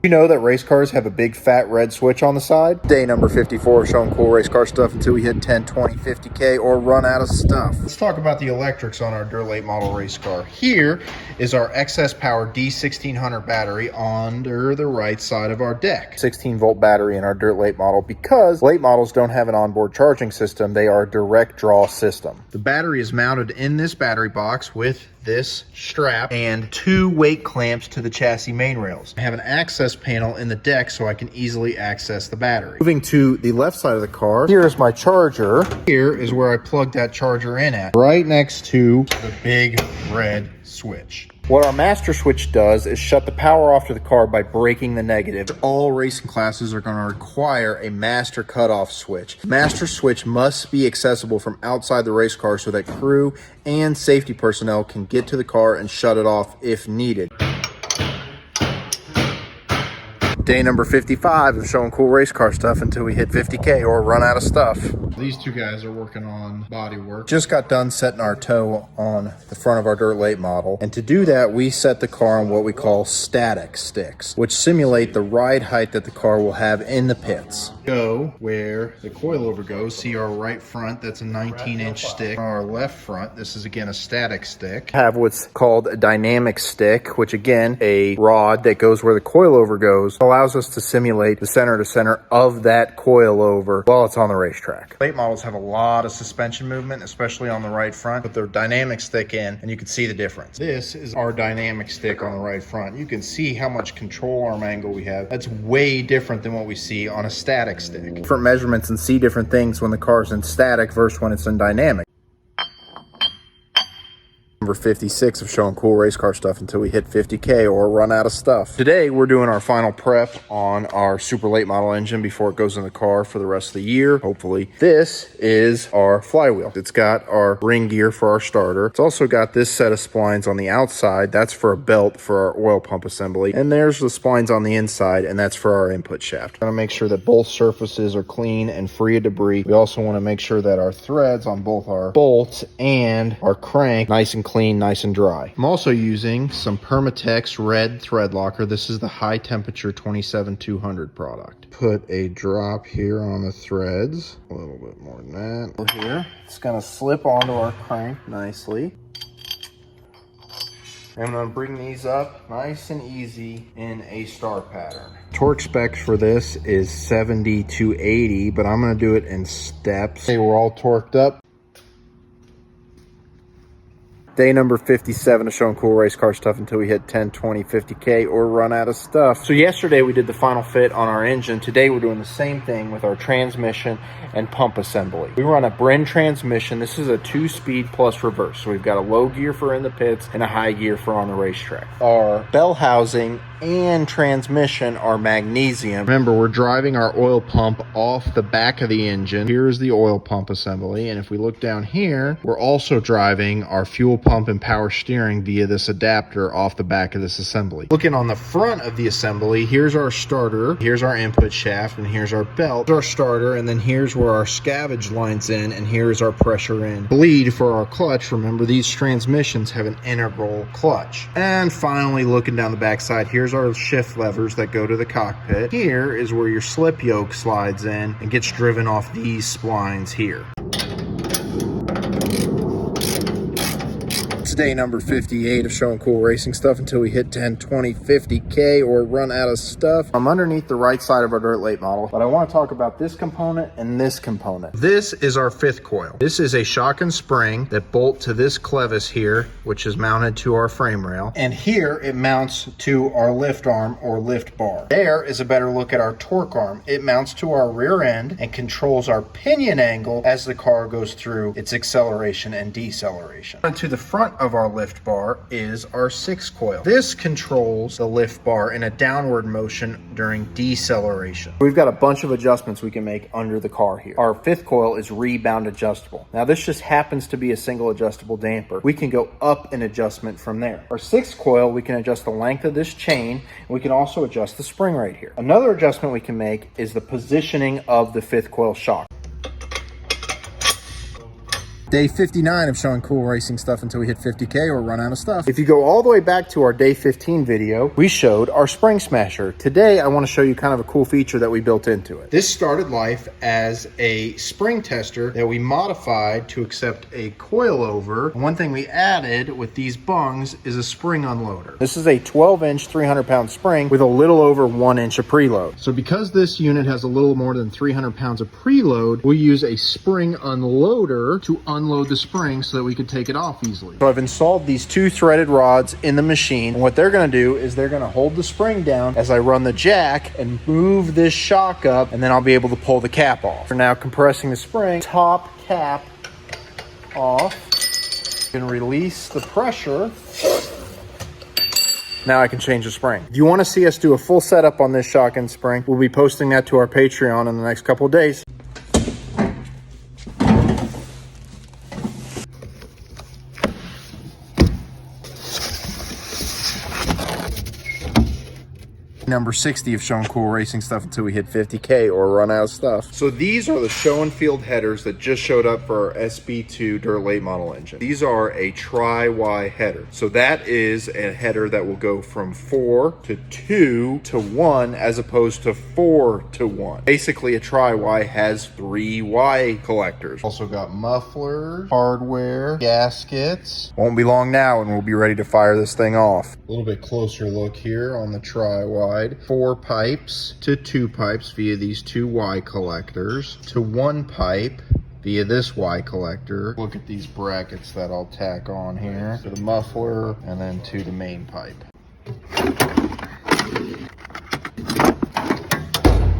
You know that race cars have a big fat red switch on the side? Day number 54 showing cool race car stuff until we hit 10, 20, 50K or run out of stuff. Let's talk about the electrics on our dirt late model race car. Here is our excess power D1600 battery under the right side of our deck. 16 volt battery in our dirt late model because late models don't have an onboard charging system. They are a direct draw system. The battery is mounted in this battery box with this strap and 2 weight clamps to the chassis main rails. I have an access panel in the deck so I can easily access the battery. Moving to the left side of the car, here is my charger. Here is where I plug that charger in at, right next to the big red switch. What our master switch does is shut the power off to the car by breaking the negative. All racing classes are going to require a master cutoff switch. The master switch must be accessible from outside the race car so that crew and safety personnel can get to the car and shut it off if needed. Day number 55 of showing cool race car stuff until we hit 50K or run out of stuff. These two guys are working on body work. Just got done setting our toe on the front of our dirt late model. And to do that, we set the car on what we call static sticks, which simulate the ride height that the car will have in the pits. Go where the coilover goes. See our right front, that's a 19-inch stick. Our left front, this is again a static stick. Have what's called a dynamic stick, which again, a rod that goes where the coilover goes, allows us to simulate the center to center of that coilover while it's on the racetrack. Late models have a lot of suspension movement, especially on the right front. Put their dynamic stick in and you can see the difference. This is our dynamic stick on the right front. You can see how much control arm angle we have. That's way different than what we see on a static stick. Different measurements and see different things when the car's in static versus when it's in dynamic. Number 56 of showing cool race car stuff until we hit 50K or run out of stuff. Today we're doing our final prep on our super late model engine before it goes in the car for the rest of the year, hopefully. This is our flywheel. It's got our ring gear for our starter. It's also got this set of splines on the outside. That's for a belt for our oil pump assembly. And there's the splines on the inside, and that's for our input shaft. We're gonna make sure that both surfaces are clean and free of debris. We also want to make sure that our threads on both our bolts and our crank nice and clean, nice and dry. I'm also using some Permatex red thread locker. This is the high temperature 27200 product. Put a drop here on the threads, a little bit more than that. Over here, it's gonna slip onto our crank nicely. I'm gonna bring these up nice and easy in a star pattern. Torque specs for this is 70 to 80, but I'm gonna do it in steps. Okay, we're all torqued up. Day number 57 of showing cool race car stuff until we hit 10, 20, 50K or run out of stuff. So yesterday we did the final fit on our engine. Today we're doing the same thing with our transmission and pump assembly. We run a Bren transmission. This is a 2-speed plus reverse. So we've got a low gear for in the pits and a high gear for on the racetrack. Our bell housing and transmission are magnesium. Remember, we're driving our oil pump off the back of the engine. Here's the oil pump assembly. And if we look down here, we're also driving our fuel pump and power steering via this adapter off the back of this assembly. Looking on the front of the assembly, here's our starter, here's our input shaft, and here's our belt. Here's our starter, and then here's where our scavenge lines in, and here's our pressure in. Bleed for our clutch. Remember, these transmissions have an integral clutch. And finally, looking down the backside, here's our shift levers that go to the cockpit. Here is where your slip yoke slides in and gets driven off these splines here. Day number 58 of showing cool racing stuff until we hit 10, 20, 50K or run out of stuff. I'm underneath the right side of our dirt late model, but I want to talk about this component and this component. This is our fifth coil. This is a shock and spring that bolt to this clevis here, which is mounted to our frame rail. And here it mounts to our lift arm or lift bar. There is a better look at our torque arm. It mounts to our rear end and controls our pinion angle as the car goes through its acceleration and deceleration. And to the front of our lift bar is our 6th coil. This controls the lift bar in a downward motion during deceleration. We've got a bunch of adjustments we can make under the car here. Our 5th coil is rebound adjustable. Now this just happens to be a single adjustable damper. We can go up an adjustment from there. Our 6th coil, we can adjust the length of this chain, and we can also adjust the spring right here. Another adjustment we can make is the positioning of the 5th coil shock. Day 59 of showing cool racing stuff until we hit 50K or run out of stuff. If you go all the way back to our day 15 video, we showed our spring smasher. Today, I want to show you kind of a cool feature that we built into it. This started life as a spring tester that we modified to accept a coilover. One thing we added with these bungs is a spring unloader. This is a 12-inch, 300-pound spring with a little over 1 inch of preload. So because this unit has a little more than 300 pounds of preload, we use a spring unloader to unload the spring so that we could take it off easily. So I've installed these 2 threaded rods in the machine, and what they're going to do is they're going to hold the spring down as I run the jack and move this shock up, and then I'll be able to pull the cap off. For now, compressing the spring, top cap off, and release the pressure. Now I can change the spring. If you want to see us do a full setup on this shock and spring, we'll be posting that to our Patreon in the next couple of days. Number 60 of showing cool racing stuff until we hit 50K or run out of stuff. So these are the show and field headers that just showed up for our SB2 dirt late model engine. These are a tri-Y header. So that is a header that will go from 4 to 2 to 1 as opposed to 4 to 1. Basically a tri-Y has 3 Y collectors. Also got mufflers, hardware, gaskets. Won't be long now and we'll be ready to fire this thing off. A little bit closer look here on the tri-Y. 4 pipes to 2 pipes via these 2 Y collectors to 1 pipe via this Y collector. Look at these brackets that I'll tack on here to the muffler and then to the main pipe.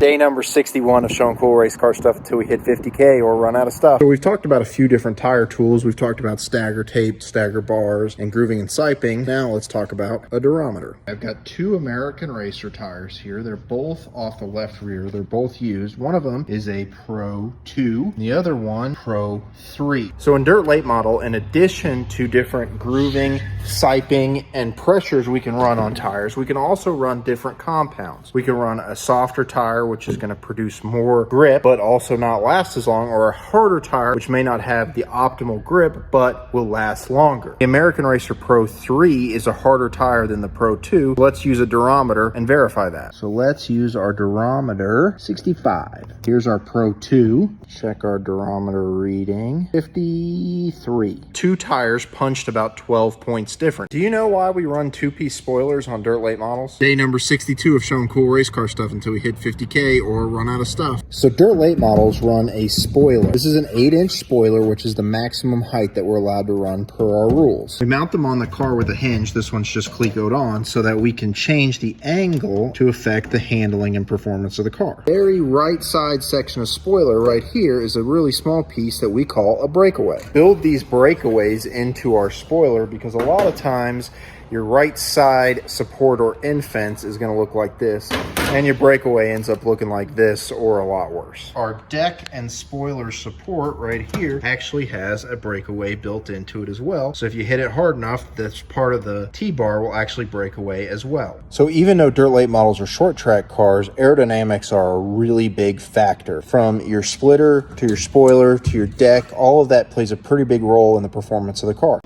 Day number 61 of showing cool race car stuff until we hit 50K or run out of stuff. So we've talked about a few different tire tools. We've talked about stagger tape, stagger bars, and grooving and siping. Now let's talk about a durometer. I've got 2 American Racer tires here. They're both off the left rear. They're both used. One of them is a Pro 2, the other one Pro 3. So in dirt late model, in addition to different grooving, siping, and pressures we can run on tires, we can also run different compounds. We can run a softer tire, which is going to produce more grip but also not last as long, or a harder tire which may not have the optimal grip but will last longer. The American Racer Pro 3 is a harder tire than the Pro 2. Let's use a durometer and verify that. So let's use our durometer 65. Here's our Pro 2. Check our durometer reading 53. 2 tires punched about 12.6 it's different. Do you know why we run 2-piece spoilers on dirt late models? Day number 62 of showing cool race car stuff until we hit 50K or run out of stuff. So dirt late models run a spoiler. This is an 8-inch spoiler, which is the maximum height that we're allowed to run per our rules. We mount them on the car with a hinge. This one's just clecoed on so that we can change the angle to affect the handling and performance of the car. Very right side section of spoiler right here is a really small piece that we call a breakaway. Build these breakaways into our spoiler because a lot of times your right side support or end fence is going to look like this and your breakaway ends up looking like this or a lot worse. Our deck and spoiler support right here actually has a breakaway built into it as well. So if you hit it hard enough, this part of the T-bar will actually break away as well. So even though dirt late models are short track cars, aerodynamics are a really big factor. From your splitter to your spoiler to your deck, all of that plays a pretty big role in the performance of the car.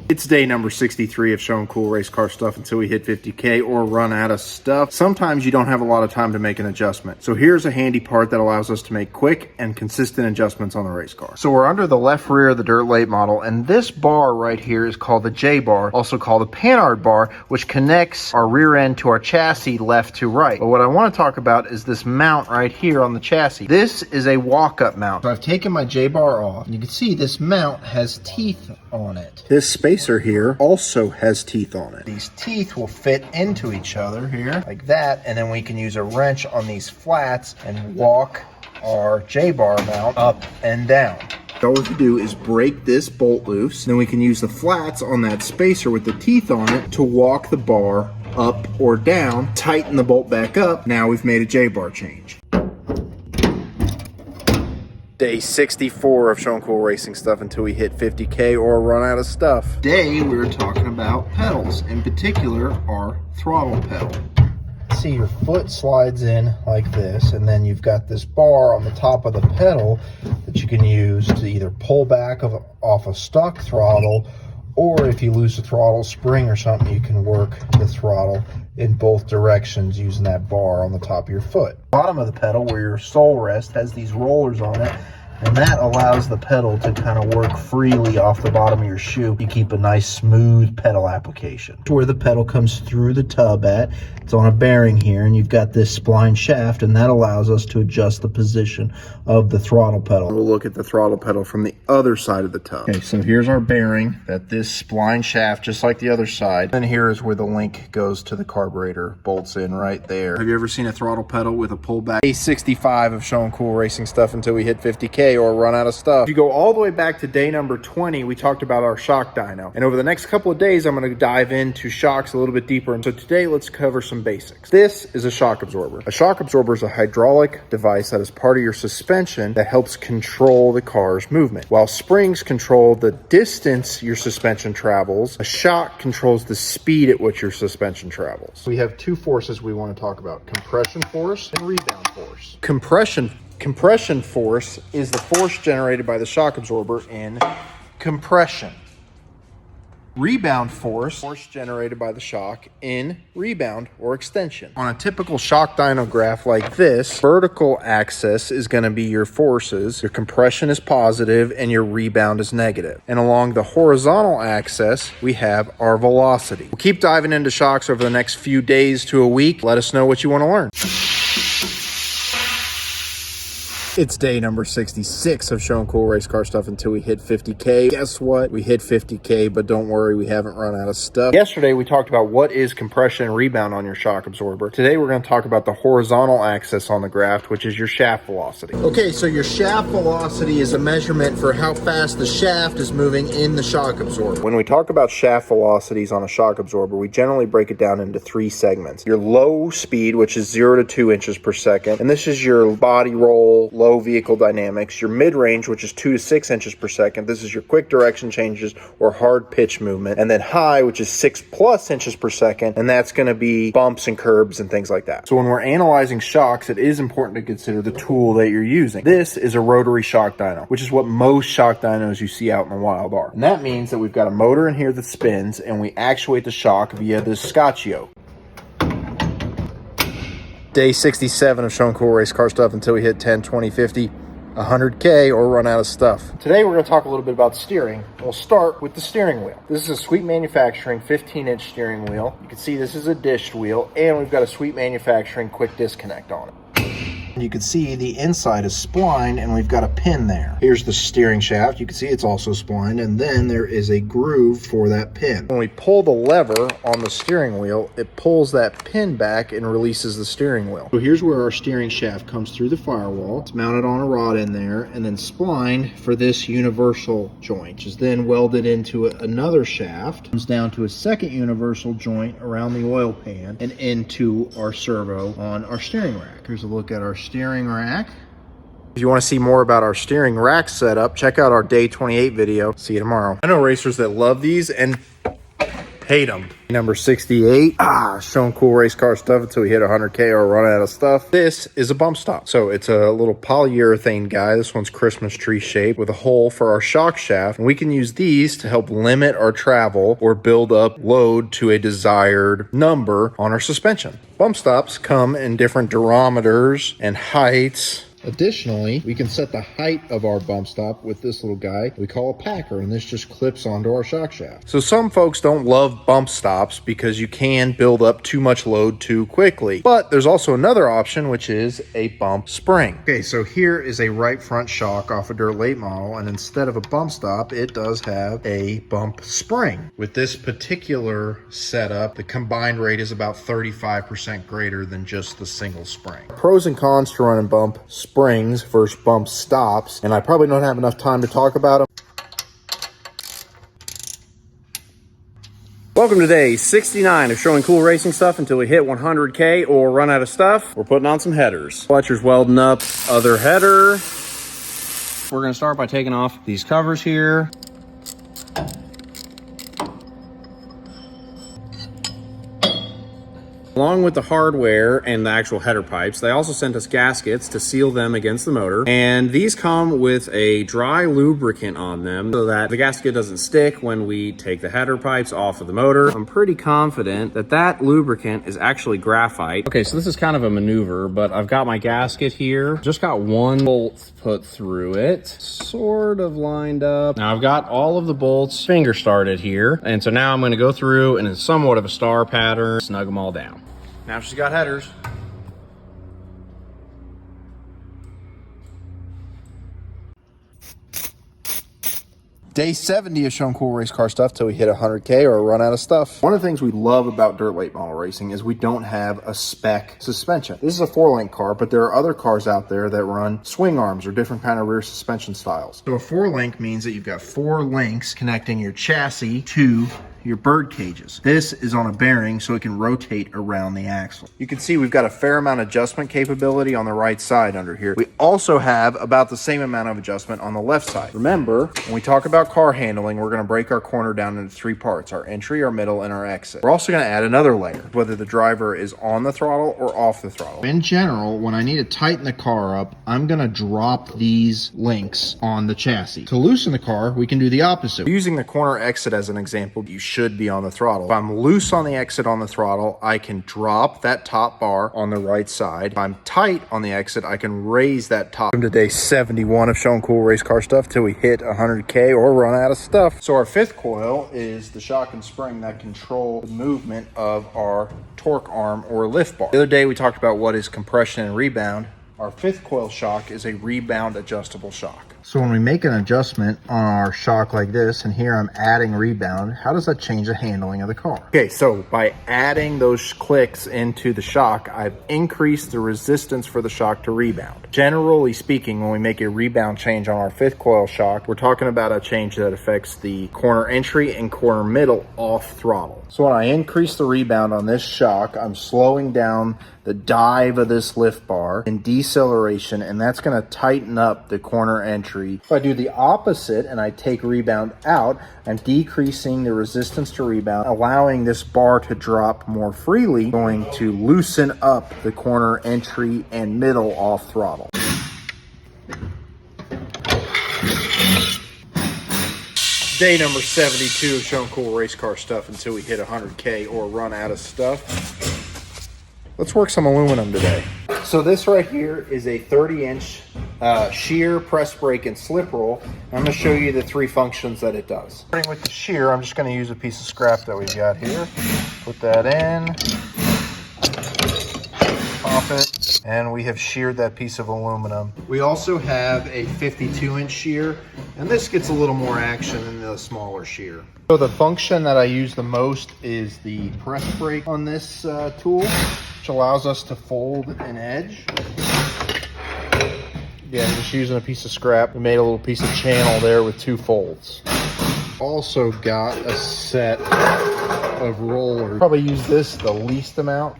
It's day number 63 of showing cool race car stuff until we hit 50K or run out of stuff. Sometimes you don't have a lot of time to make an adjustment. So here's a handy part that allows us to make quick and consistent adjustments on the race car. So we're under the left rear of the dirt late model, and this bar right here is called the J bar, also called the Panhard bar, which connects our rear end to our chassis left to right. But what I want to talk about is this mount right here on the chassis. This is a walk-up mount. So I've taken my J bar off, and you can see this mount has teeth on it. This spacer here also has teeth on it. These teeth will fit into each other here like that, and then we can use a wrench on these flats and walk our J-bar mount up and down. All we have to do is break this bolt loose, then we can use the flats on that spacer with the teeth on it to walk the bar up or down, tighten the bolt back up. Now we've made a J-bar change. Day 64 of showing cool racing stuff until we hit 50K or run out of stuff. Today we were talking about pedals, in particular our throttle pedal. See, your foot slides in like this, and then you've got this bar on the top of the pedal that you can use to either pull back off a stock throttle, or if you lose the throttle spring or something, you can work the throttle in both directions using that bar on the top of your foot. Bottom of the pedal, where your sole rests, has these rollers on it, and that allows the pedal to kind of work freely off the bottom of your shoe. You keep a nice smooth pedal application. Where the pedal comes through the tub at, it's on a bearing here, and you've got this spline shaft, and that allows us to adjust the position of the throttle pedal. We'll look at the throttle pedal from the other side of the tub. Okay, so here's our bearing that this spline shaft, just like the other side, and here is where the link goes to the carburetor, bolts in right there. Have you ever seen a throttle pedal with a pullback? Day 65 of showing cool racing stuff until we hit 50K or run out of stuff. If you go all the way back to day number 20, we talked about our shock dyno. And over the next couple of days, I'm going to dive into shocks a little bit deeper. And so today, let's cover some basics. This is a shock absorber. A shock absorber is a hydraulic device that is part of your suspension that helps control the car's movement. While springs control the distance your suspension travels, a shock controls the speed at which your suspension travels. We have two forces we want to talk about: compression force and rebound force. Compression force is the force generated by the shock absorber in compression. Rebound force generated by the shock in rebound or extension. On a typical shock dyno graph like this, vertical axis is going to be your forces, your compression is positive, and your rebound is negative. And along the horizontal axis, we have our velocity. We'll keep diving into shocks over the next few days to a week. Let us know what you want to learn. It's day number 66 of showing cool race car stuff until we hit 50K. Guess what? We hit 50K, but don't worry, we haven't run out of stuff. Yesterday, we talked about what is compression and rebound on your shock absorber. Today, we're going to talk about the horizontal axis on the graph, which is your shaft velocity. Okay, so your shaft velocity is a measurement for how fast the shaft is moving in the shock absorber. When we talk about shaft velocities on a shock absorber, we generally break it down into three segments. Your low speed, which is 0 to 2 inches per second, and this is your body roll, low vehicle dynamics. Your mid-range, which is 2 to 6 inches per second. This is your quick direction changes or hard pitch movement. And then high, which is 6+ inches per second, and that's going to be bumps and curbs and things like that. So when we're analyzing shocks, it is important to consider the tool that you're using. This is a rotary shock dyno, which is what most shock dynos you see out in the wild are. And that means that we've got a motor in here that spins, and we actuate the shock via this Scotch yoke. Day 67 of showing cool race car stuff until we hit 10, 20, 50. 100K or run out of stuff. Today we're going to talk a little bit about steering. We'll start with the steering wheel. This is a Sweet Manufacturing 15-inch steering wheel. You can see this is a dished wheel, and we've got a Sweet Manufacturing quick disconnect on it. You can see the inside is splined and we've got a pin there. Here's the steering shaft. You can see it's also splined, and then there is a groove for that pin. When we pull the lever on the steering wheel, it pulls that pin back and releases the steering wheel. So here's where our steering shaft comes through the firewall. It's mounted on a rod in there and then splined for this universal joint, which is then welded into another shaft. Comes down to a second universal joint around the oil pan and into our servo on our steering rack. Here's a look at our steering rack. If you want to see more about our steering rack setup, check out our day 28 video. See you tomorrow. I know racers that love these and hate them. Number 68, showing cool race car stuff until we hit 100K or run out of stuff. This is a bump stop. So it's a little polyurethane guy. This one's Christmas tree shaped with a hole for our shock shaft. And we can use these to help limit our travel or build up load to a desired number on our suspension. Bump stops come in different durometers and heights. Additionally, we can set the height of our bump stop with this little guy we call a packer, and this just clips onto our shock shaft. So some folks don't love bump stops because you can build up too much load too quickly. But there's also another option, which is a bump spring. Okay, so here is a right front shock off a dirt late model, and instead of a bump stop, it does have a bump spring. With this particular setup, the combined rate is about 35% greater than just the single spring. Pros and cons to running bump springs versus bump stops, and I probably don't have enough time to talk about them. Welcome to day 69 of showing cool racing stuff until we hit 100K or run out of stuff. We're putting on some headers. Fletcher's welding up other header. We're going to start by taking off these covers here. Along with the hardware and the actual header pipes, they also sent us gaskets to seal them against the motor. And these come with a dry lubricant on them so that the gasket doesn't stick when we take the header pipes off of the motor. I'm pretty confident that that lubricant is actually graphite. Okay, so this is kind of a maneuver, but I've got my gasket here. Just got one bolt put through it, sort of lined up. Now I've got all of the bolts finger started here. And so now I'm gonna go through and in somewhat of a star pattern, snug them all down. Now she's got headers. Day 70 is showing cool race car stuff till we hit 100K or run out of stuff. One of the things we love about dirt late model racing is we don't have a spec suspension. This is a 4-link car, but there are other cars out there that run swing arms or different kind of rear suspension styles. So a 4-link means that you've got 4 links connecting your chassis to your bird cages. This is on a bearing so it can rotate around the axle. You can see we've got a fair amount of adjustment capability on the right side under here. We also have about the same amount of adjustment on the left side. Remember, when we talk about car handling, we're gonna break our corner down into 3 parts: our entry, our middle, and our exit. We're also gonna add another layer, whether the driver is on the throttle or off the throttle. In general, when I need to tighten the car up, I'm gonna drop these links on the chassis. To loosen the car, we can do the opposite. Using the corner exit as an example, you should be on the throttle. If I'm loose on the exit on the throttle, I can drop that top bar on the right side. If I'm tight on the exit, I can raise that top. Welcome to day 71 of showing cool race car stuff till we hit 100K or run out of stuff. So our 5th coil is the shock and spring that control the movement of our torque arm or lift bar. The other day we talked about what is compression and rebound. Our 5th coil shock is a rebound adjustable shock. So when we make an adjustment on our shock like this, and here I'm adding rebound, how does that change the handling of the car? Okay, so by adding those clicks into the shock, I've increased the resistance for the shock to rebound. Generally speaking, when we make a rebound change on our 5th coil shock, we're talking about a change that affects the corner entry and corner middle off throttle. So when I increase the rebound on this shock, I'm slowing down the dive of this lift bar and deceleration, and that's going to tighten up the corner entry. If I do the opposite and I take rebound out, I'm decreasing the resistance to rebound, allowing this bar to drop more freely, going to loosen up the corner entry and middle off throttle. Day number 72 of showing cool race car stuff until we hit 100K or run out of stuff. Let's work some aluminum today. So this right here is a 30-inch shear, press brake, and slip roll. I'm going to show you the 3 functions that it does. Starting with the shear, I'm just going to use a piece of scrap that we've got here. Put that in, pop it, and we have sheared that piece of aluminum. We also have a 52-inch shear, and this gets a little more action than the smaller shear. So the function that I use the most is the press brake on this tool, which allows us to fold an edge. Yeah, I'm just using a piece of scrap. We made a little piece of channel there with 2 folds. Also got a set of rollers. Probably use this the least amount.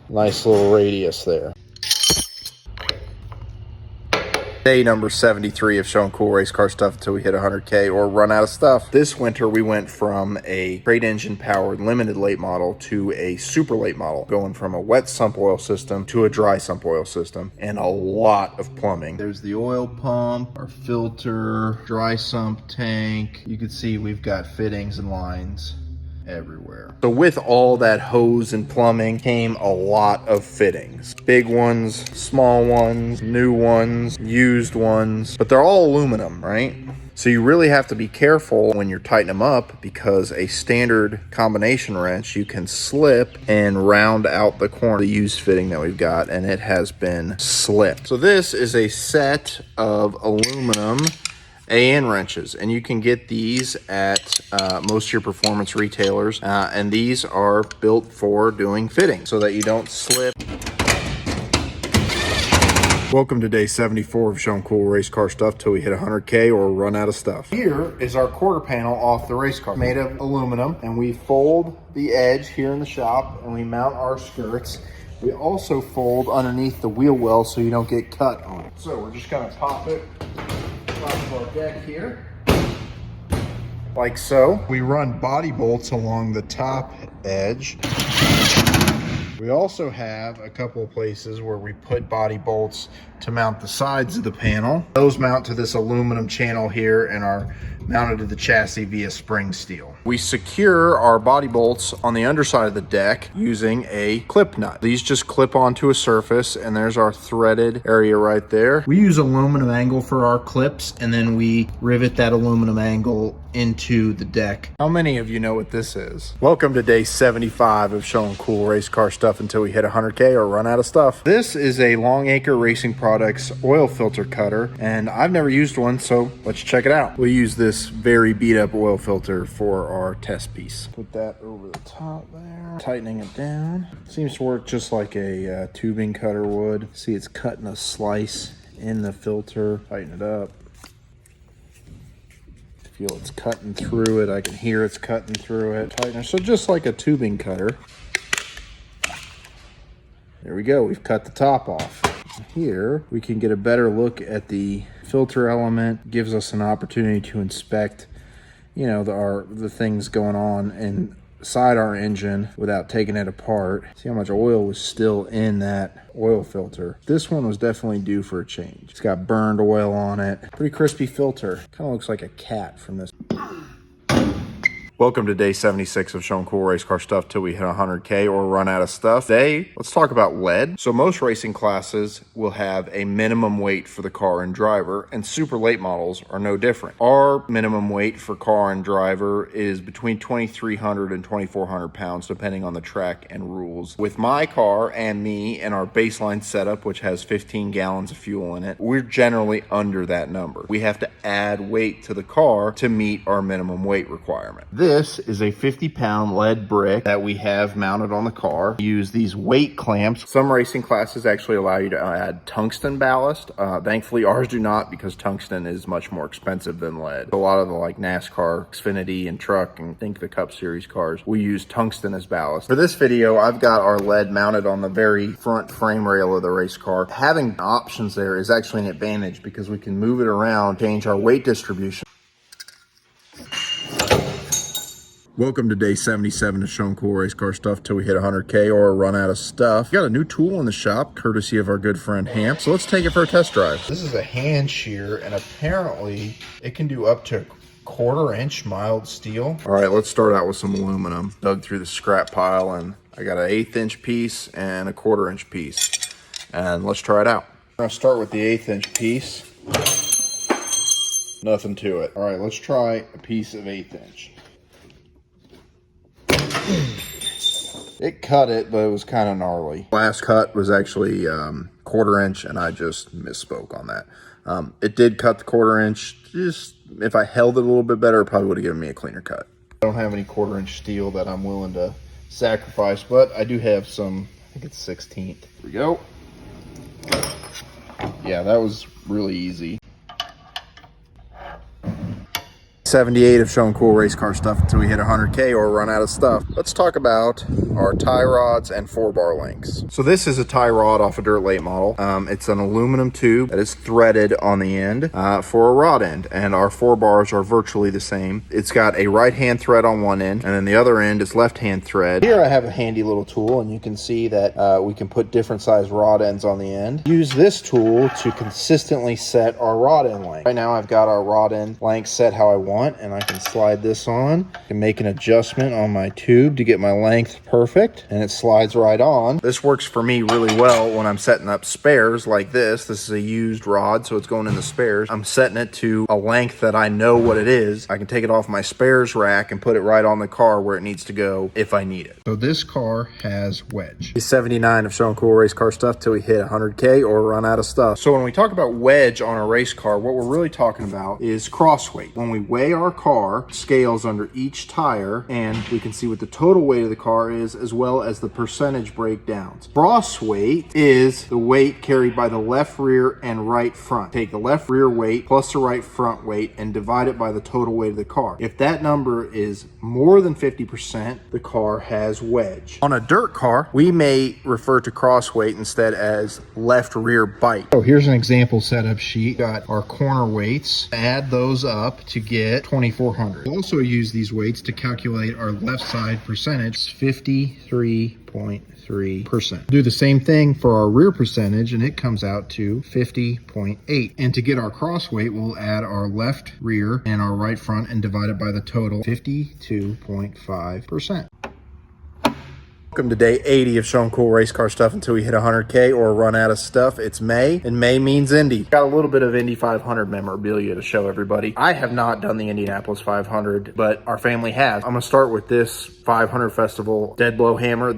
Nice little radius there. Day number 73 of showing cool race car stuff until we hit 100K or run out of stuff. This winter we went from a straight engine powered limited late model to a super late model, going from a wet sump oil system to a dry sump oil system, and a lot of plumbing. There's the oil pump, our filter, dry sump tank. You can see we've got fittings and lines everywhere. So with all that hose and plumbing came a lot of fittings. Big ones, small ones, new ones, used ones, but they're all aluminum, right? So you really have to be careful when you're tightening them up, because a standard combination wrench, you can slip and round out the corner, the used fitting that we've got, and it has been slipped. So this is a set of aluminum AN wrenches, and you can get these at most of your performance retailers, and these are built for doing fitting so that you don't slip. Welcome to day 74 of showing cool race car stuff till we hit 100K or run out of stuff. Here is our quarter panel off the race car, made of aluminum, and we fold the edge here in the shop and we mount our skirts. We also fold underneath the wheel well so you don't get cut on it. So we're just gonna pop it off our deck here, like so. We run body bolts along the top edge. We also have a couple of places where we put body bolts to mount the sides of the panel. Those mount to this aluminum channel here and are mounted to the chassis via spring steel. We secure our body bolts on the underside of the deck using a clip nut. These just clip onto a surface, and there's our threaded area right there. We use aluminum angle for our clips, and then we rivet that aluminum angle into the deck. How many of you know what this is? Welcome to day 75 of showing cool race car stuff until we hit 100K or run out of stuff. This is a Longacre Racing Products oil filter cutter, and I've never used one, so let's check it out. We'll use this very beat up oil filter for our test piece. Put that over the top there, tightening it down. Seems to work just like a tubing cutter would. See, it's cutting a slice in the filter. Tighten it up. Feel it's cutting through it. I can hear it's cutting through it. Tighten it. So just like a tubing cutter. There we go. We've cut the top off. Here we can get a better look at the filter element. Gives us an opportunity to inspect, you know, the things going on inside our engine without taking it apart. See how much oil was still in that oil filter. This one was definitely due for a change. It's got burned oil on it. Pretty crispy filter. Kind of looks like a cat from this. Welcome to day 76 of showing cool race car stuff till we hit 100K or run out of stuff. Today, let's talk about lead. So most racing classes will have a minimum weight for the car and driver, and super late models are no different. Our minimum weight for car and driver is between 2,300 and 2,400 pounds, depending on the track and rules. With my car and me and our baseline setup, which has 15 gallons of fuel in it, we're generally under that number. We have to add weight to the car to meet our minimum weight requirement. This is a 50-pound lead brick that we have mounted on the car. We use these weight clamps. Some racing classes actually allow you to add tungsten ballast. Thankfully, ours do not, because tungsten is much more expensive than lead. A lot of the like NASCAR, Xfinity, and Truck, and I think the Cup Series cars, we use tungsten as ballast. For this video, I've got our lead mounted on the very front frame rail of the race car. Having options there is actually an advantage because we can move it around, change our weight distribution. Welcome to day 77 of showing cool race car stuff till we hit 100K or run out of stuff. We got a new tool in the shop, courtesy of our good friend Hamp. So let's take it for a test drive. This is a hand shear, and apparently it can do up to 1/4 inch mild steel. All right, let's start out with some aluminum. Dug through the scrap pile, and I got an 1/8 inch piece and a 1/4 inch piece. And let's try it out. We're gonna start with the 1/8 inch piece. Nothing to it. All right, let's try a piece of 1/8 inch. It cut it, but it was kind of gnarly. Last cut was actually 1/4 inch, and I just misspoke on that. It did cut the 1/4 inch. Just if I held it a little bit better, it probably would have given me a cleaner cut. I don't have any 1/4 inch steel that I'm willing to sacrifice, but I do have some. I think it's 16th. Here we go. Yeah, that was really easy. 78 of showing cool race car stuff until we hit 100K or run out of stuff. Let's talk about our tie rods and 4-bar links. So this is a tie rod off a dirt late model. It's an aluminum tube that is threaded on the end for a rod end, and our 4 bars are virtually the same. It's got a right hand thread on one end, and then the other end is left hand thread. Here I have a handy little tool, and you can see that we can put different size rod ends on the end. Use this tool to consistently set our rod end length. Right now I've got our rod end length set how I want, and I can slide this on. I can make an adjustment on my tube to get my length perfect, and it slides right on. This works for me really well when I'm setting up spares like this. This is a used rod, so it's going in the spares. I'm setting it to a length that I know what it is. I can take it off my spares rack and put it right on the car where it needs to go if I need it. So this car has wedge. 79 of showing cool race car stuff till we hit 100K or run out of stuff. So when we talk about wedge on a race car, what we're really talking about is cross weight. When we weigh our car, scales under each tire, and we can see what the total weight of the car is, as well as the percentage breakdowns. Cross weight is the weight carried by the left rear and right front. Take the left rear weight plus the right front weight and divide it by the total weight of the car. If that number is more than 50%, the car has wedge. On a dirt car, we may refer to cross weight instead as left rear bite. So here's an example setup sheet. Got our corner weights. Add those up to get 2,400. We also use these weights to calculate our left side percentage. It's 53.3%. Do the same thing for our rear percentage, and it comes out to 50.8. And to get our cross weight, we'll add our left rear and our right front and divide it by the total, 52.5%. Welcome to day 80 of showing cool race car stuff until we hit 100K or run out of stuff. It's May, and May means Indy. Got a little bit of Indy 500 memorabilia to show everybody. I have not done the Indianapolis 500, but our family has. I'm gonna start with this 500 Festival dead blow hammer.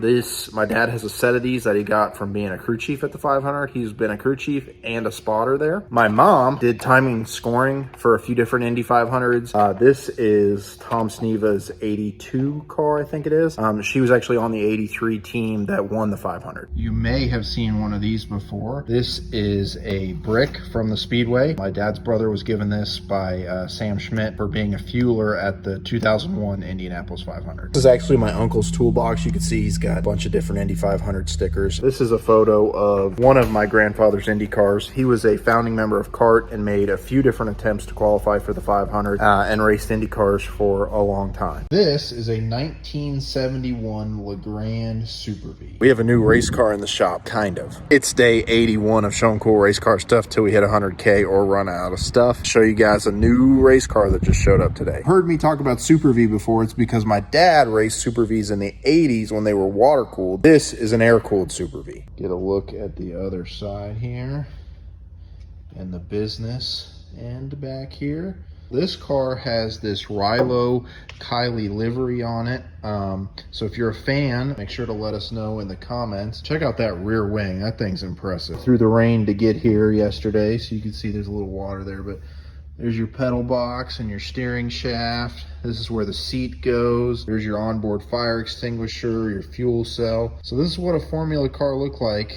My dad has a set of these that he got from being a crew chief at the 500. He's been a crew chief and a spotter there. My mom did timing and scoring for a few different Indy 500s. This is Tom Sneva's 82 car, I think it is. She was actually on the 83 team that won the 500. You may have seen one of these before. This is a brick from the Speedway. My dad's brother was given this by Sam Schmidt for being a fueler at the 2001 Indianapolis 500. This is actually my uncle's toolbox. You can see he's got a bunch of different Indy 500 stickers. This is a photo of one of my grandfather's Indy cars. He was a founding member of CART and made a few different attempts to qualify for the 500 and raced Indy cars for a long time. This is a 1971 LeGrand Super V. We have a new race car in the shop, kind of. It's day 81 of showing cool race car stuff till we hit 100K or run out of stuff. Show you guys a new race car that just showed up today. Heard me talk about Super V before. It's because my dad raced Super Vs in the 80s when they were water cooled. This is an air cooled Super V. Get a look at the other side here and the business end back here. This car has this Rilo Kylie livery on it. So if you're a fan, make sure to let us know in the comments. Check out that rear wing. That thing's impressive. Through the rain to get here yesterday, so you can see there's a little water there, but there's your pedal box and your steering shaft. This is where the seat goes. There's your onboard fire extinguisher, your fuel cell. So this is what a Formula car looked like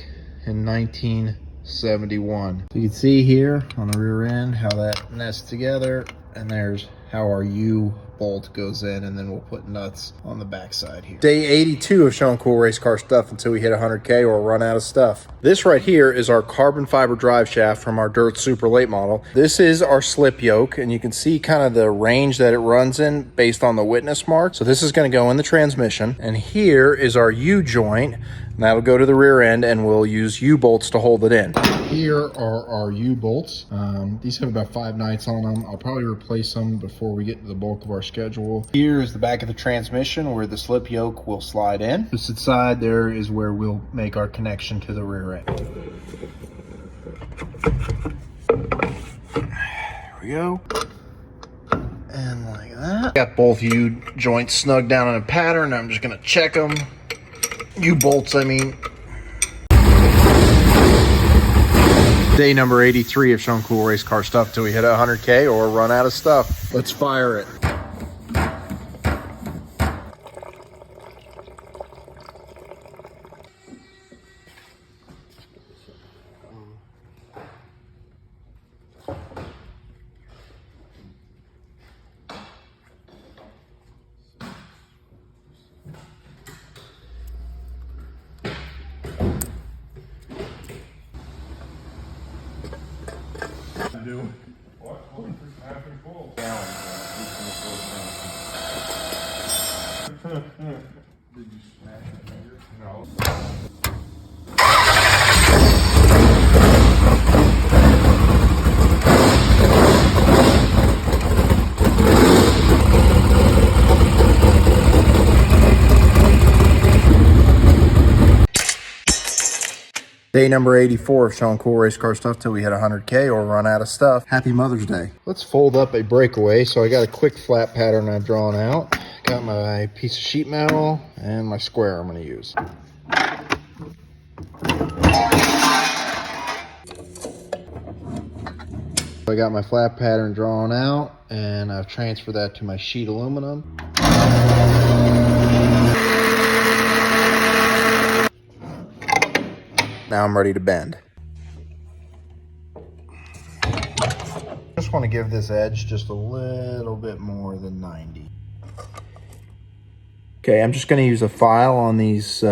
in 1971. So you can see here on the rear end how that nests together, and there's how our U-bolt goes in, and then we'll put nuts on the backside here. Day 82 of showing cool race car stuff until we hit 100K or run out of stuff. This right here is our carbon fiber drive shaft from our Dirt Super late model. This is our slip yoke, and you can see kind of the range that it runs in based on the witness mark. So this is going to go in the transmission, and here is our U-joint. That'll go to the rear end, and we'll use U-bolts to hold it in. Here are our U-bolts. These have about 5 nights on them. I'll probably replace them before we get to the bulk of our schedule. Here is the back of the transmission where the slip yoke will slide in. Just inside there is where we'll make our connection to the rear end. There we go. And like that. Got both U-joints snug down in a pattern. I'm just gonna check them. U-bolts, I mean. Day number 83 of showing cool race car stuff until we hit 100K or run out of stuff. Let's fire it. Did you smash it? No. Day number 84 of showing cool race car stuff till we hit 100K or run out of stuff. Happy Mother's Day. Let's fold up a breakaway. So I got a quick flat pattern I've drawn out. Got my piece of sheet metal and my square I'm going to use. I got my flat pattern drawn out and I've transferred that to my sheet aluminum. Now I'm ready to bend. Just want to give this edge just a little bit more than 90. Okay, I'm just going to use a file on these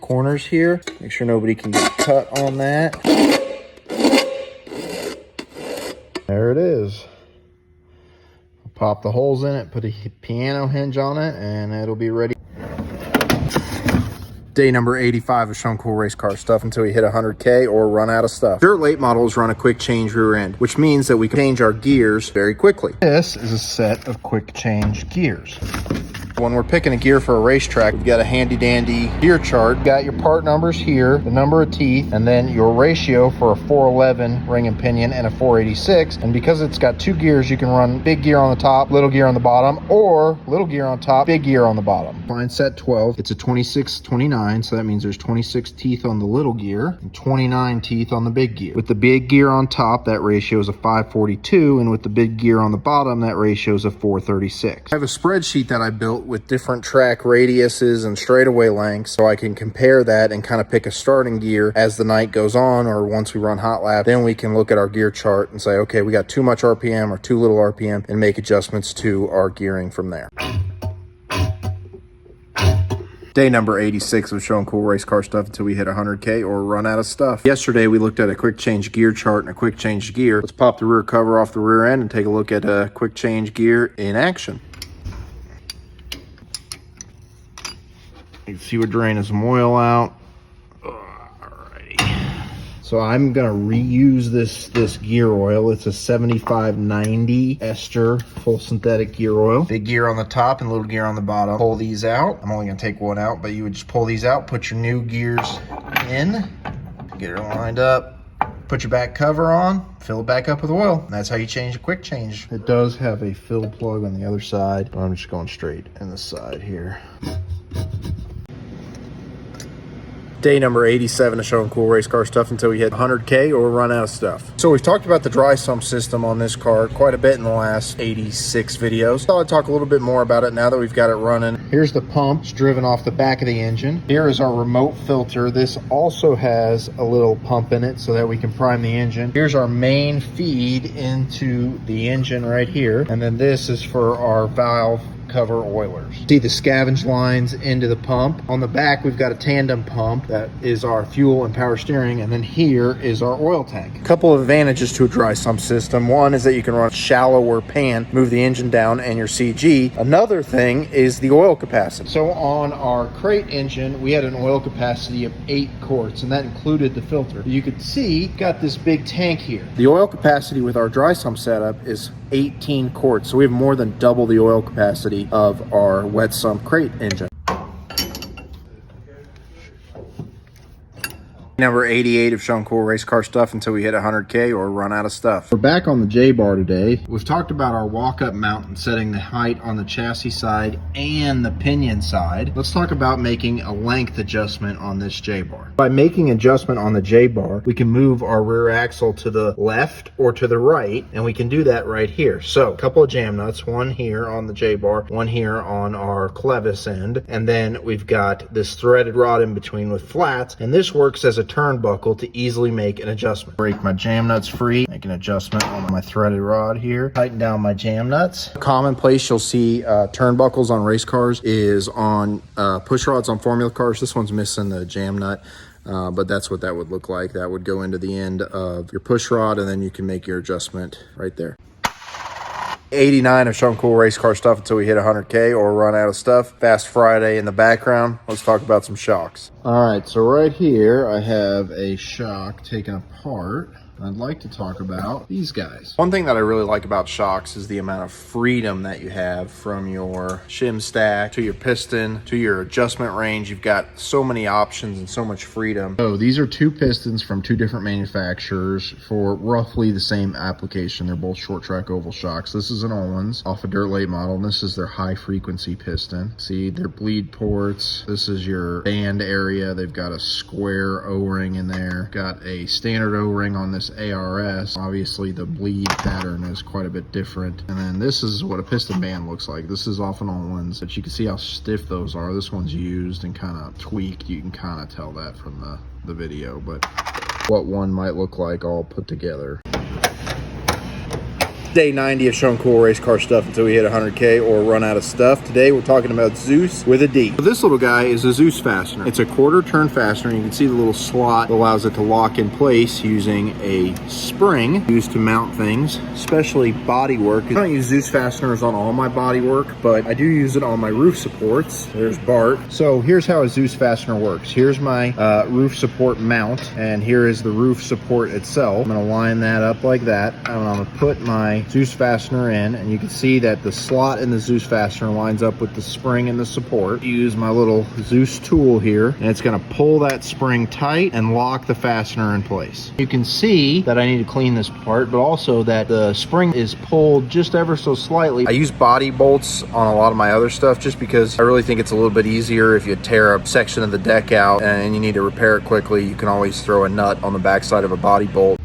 corners here. Make sure nobody can get cut on that. There it is. I'll pop the holes in it, put a piano hinge on it, and it'll be ready. Day number 85 of showing cool race car stuff until we hit 100K or run out of stuff. Dirt late models run a quick change rear end, which means that we can change our gears very quickly. This is a set of quick change gears. When we're picking a gear for a racetrack, we've got a handy dandy gear chart. You've got your part numbers here, the number of teeth, and then your ratio for a 411 ring and pinion and a 486. And because it's got two gears, you can run big gear on the top, little gear on the bottom, or little gear on top, big gear on the bottom. Line set 12, it's a 26-29, so that means there's 26 teeth on the little gear and 29 teeth on the big gear. With the big gear on top, that ratio is a 542, and with the big gear on the bottom, that ratio is a 436. I have a spreadsheet that I built with different track radiuses and straightaway lengths, so I can compare that and kind of pick a starting gear as the night goes on, or once we run hot lap. Then we can look at our gear chart and say, okay, we got too much RPM or too little RPM, and make adjustments to our gearing from there. Day number 86 of showing cool race car stuff until we hit 100K or run out of stuff. Yesterday, we looked at a quick change gear chart and a quick change gear. Let's pop the rear cover off the rear end and take a look at a quick change gear in action. You can see we're draining some oil out. Alrighty. So I'm gonna reuse this gear oil. It's a 7590 ester full synthetic gear oil. Big gear on the top and little gear on the bottom. Pull these out. I'm only gonna take one out, but you would just pull these out, put your new gears in, get her lined up, put your back cover on, fill it back up with oil. And that's how you change a quick change. It does have a fill plug on the other side, but I'm just going straight in the side here. Day number 87 of showing cool race car stuff until we hit 100K or run out of stuff. So we've talked about the dry sump system on this car quite a bit in the last 86 videos. So I'll talk a little bit more about it now that we've got it running. Here's the pump. It's driven off the back of the engine. Here is our remote filter. This also has a little pump in it so that we can prime the engine. Here's our main feed into the engine right here. And then this is for our valve cover oilers. See the scavenge lines into the pump. On the back, we've got a tandem pump that is our fuel and power steering, and then here is our oil tank. A couple of advantages to a dry sump system. One is that you can run a shallower pan, move the engine down, and your CG. Another thing is the oil capacity. So on our crate engine, we had an oil capacity of 8 quarts, and that included the filter. You could see, got this big tank here. The oil capacity with our dry sump setup is 18 quarts, so we have more than double the oil capacity of our wet sump crate engine. Number 88 of Showing Cool Race Car Stuff until we hit 100K or run out of stuff. We're back on the J-bar today. We've talked about our walk-up mount and setting the height on the chassis side and the pinion side. Let's talk about making a length adjustment on this J-bar. By making adjustment on the J-bar, we can move our rear axle to the left or to the right, and we can do that right here. So, a couple of jam nuts, one here on the J-bar, one here on our clevis end, and then we've got this threaded rod in between with flats, and this works as a turnbuckle to easily make an adjustment. Break my jam nuts free, make an adjustment on my threaded rod here, tighten down my jam nuts. Common place you'll see turnbuckles on race cars is on push rods on formula cars. This one's missing the jam nut. But that's what that would look like. That would go into the end of your push rod, and then you can make your adjustment right there. 89 of Showing Cool Race Car Stuff until we hit 100K or run out of stuff. Fast Friday in the background. Let's talk about some shocks. All right, so right here I have a shock taken apart. I'd like to talk about these guys. One thing that I really like about shocks is the amount of freedom that you have from your shim stack to your piston to your adjustment range. You've got so many options and so much freedom. So these are two pistons from two different manufacturers for roughly the same application. They're both short track oval shocks. This is an Owens off a dirt late model, and this is their high frequency piston. See, they're bleed ports. This is your band area. They've got a square O-ring in there. Got a standard O-ring on this ARS. Obviously the bleed pattern is quite a bit different. And then this is what a piston band looks like. This is off an Owens, but you can see how stiff those are. This one's used and kind of tweaked. You can kind of tell that from the video, but what one might look like all put together. Day 90 of Showing Cool Race Car Stuff until we hit 100K or run out of stuff. Today we're talking about Zeus with a D. So this little guy is a Zeus fastener. It's a quarter turn fastener. You can see the little slot that allows it to lock in place using a spring used to mount things, especially body work. I don't use Zeus fasteners on all my body work, but I do use it on my roof supports. There's Bart. So here's how a Zeus fastener works. Here's my roof support mount, and here is the roof support itself. I'm gonna line that up like that, and I'm gonna put my Zeus fastener in, and you can see that the slot in the Zeus fastener lines up with the spring and the support. Use my little Zeus tool here, and it's going to pull that spring tight and lock the fastener in place. You can see that I need to clean this part, but also that the spring is pulled just ever so slightly. I use body bolts on a lot of my other stuff just because I really think it's a little bit easier if you tear a section of the deck out and you need to repair it quickly. You can always throw a nut on the backside of a body bolt.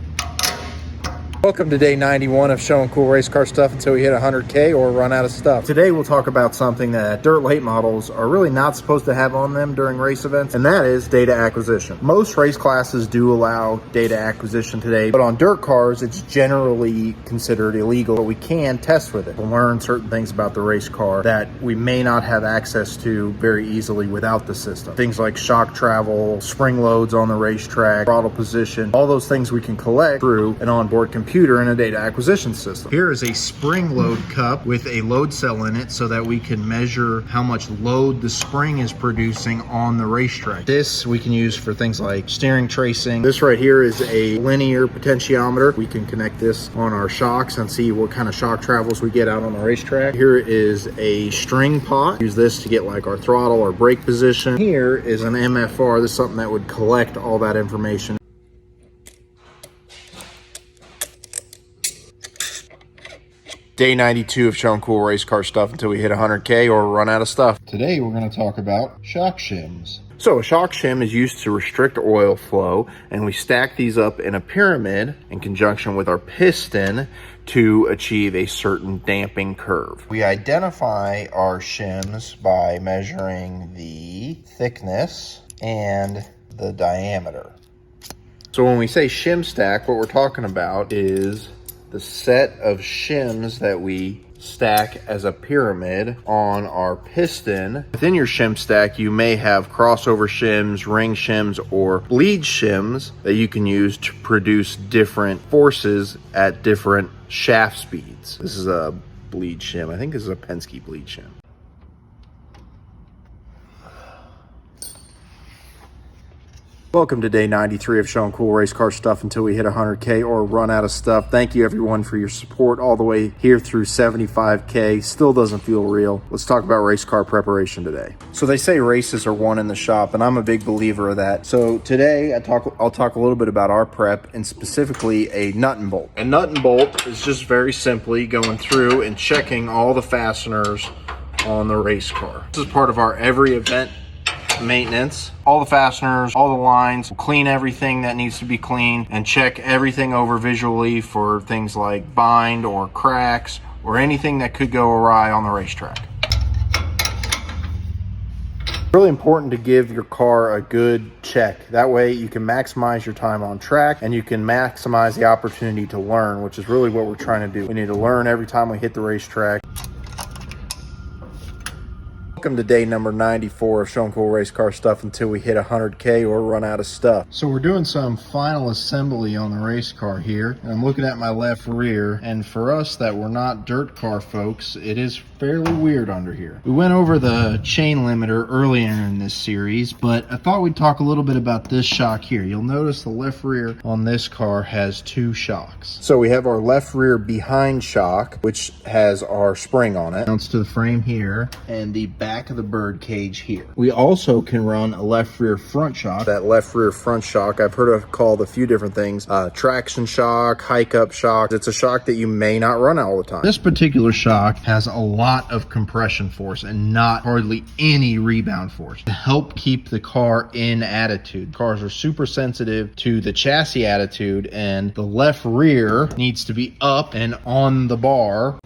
Welcome to day 91 of Showing Cool Race Car Stuff until we hit 100K or run out of stuff. Today we'll talk about something that dirt late models are really not supposed to have on them during race events, and that is data acquisition. Most race classes do allow data acquisition today, but on dirt cars it's generally considered illegal, but we can test with it. We'll learn certain things about the race car that we may not have access to very easily without the system. Things like shock travel, spring loads on the racetrack, throttle position, all those things we can collect through an onboard computer in a data acquisition system. Here is a spring load cup with a load cell in it so that we can measure how much load the spring is producing on the racetrack. This we can use for things like steering tracing. This right here is a linear potentiometer. We can connect this on our shocks and see what kind of shock travels we get out on the racetrack. Here is a string pot. Use this to get like our throttle or brake position. Here is an MFR. This is something that would collect all that information. Day 92 of Showing Cool Race Car Stuff until we hit 100K or run out of stuff. Today we're going to talk about shock shims. So a shock shim is used to restrict oil flow, and we stack these up in a pyramid in conjunction with our piston to achieve a certain damping curve. We identify our shims by measuring the thickness and the diameter. So when we say shim stack, what we're talking about is the set of shims that we stack as a pyramid on our piston. Within your shim stack, you may have crossover shims, ring shims, or bleed shims that you can use to produce different forces at different shaft speeds. This is a bleed shim. I think this is a Penske bleed shim. Welcome to day 93 of showing cool race car stuff until we hit 100K or run out of stuff. Thank you everyone for your support all the way here through 75K. Still doesn't feel real. Let's talk about race car preparation today. So they say races are won in the shop, and I'm a big believer of that. So today I'll talk a little bit about our prep, and specifically a nut and bolt. A nut and bolt is just very simply going through and checking all the fasteners on the race car. This is part of our every event maintenance. All the fasteners, all the lines, clean everything that needs to be cleaned, and check everything over visually for things like bind or cracks or anything that could go awry on the racetrack. It's really important to give your car a good check. That way you can maximize your time on track and you can maximize the opportunity to learn, which is really what we're trying to do. We need to learn every time we hit the racetrack. Welcome to day number 94 of showing cool race car stuff until we hit 100K or run out of stuff. So we're doing some final assembly on the race car here, and I'm looking at my left rear, and for us that we're not dirt car folks, it is fairly weird under here. We went over the chain limiter earlier in this series, but I thought we'd talk a little bit about this shock here. You'll notice the left rear on this car has two shocks. So we have our left rear behind shock, which has our spring on it, mounts to the frame here, and the back of the bird cage here. We also can run a left rear front shock. That left rear front shock, I've heard it called a few different things. Traction shock, hike up shock. It's a shock that you may not run all the time. This particular shock has a lot of compression force and not hardly any rebound force to help keep the car in attitude. Cars are super sensitive to the chassis attitude, and the left rear needs to be up and on the bar.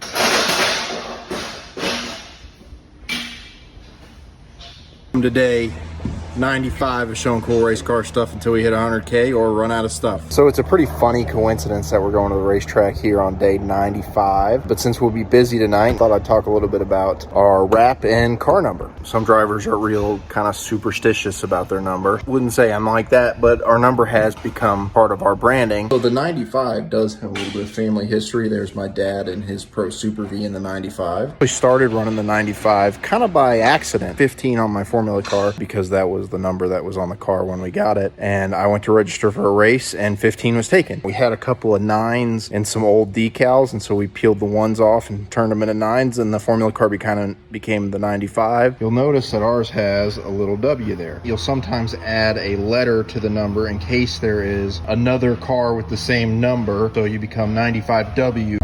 Today 95 of showing cool race car stuff until we hit 100K or run out of stuff. So it's a pretty funny coincidence that we're going to the racetrack here on day 95, but since we'll be busy tonight, I thought I'd talk a little bit about our wrap and car number. Some drivers are real kind of superstitious about their number. Wouldn't say I'm like that, but our number has become part of our branding. So the 95 does have a little bit of family history. There's my dad and his Pro Super V in the 95. We started running the 95 kind of by accident. 15 on my Formula car because that was the number that was on the car when we got it, and I went to register for a race and 15 was taken. We had a couple of 9s and some old decals, and so we peeled the 1s off and turned them into 9s, and the Formula car became the 95. You'll notice that ours has a little W there. You'll sometimes add a letter to the number in case there is another car with the same number, so you become 95W.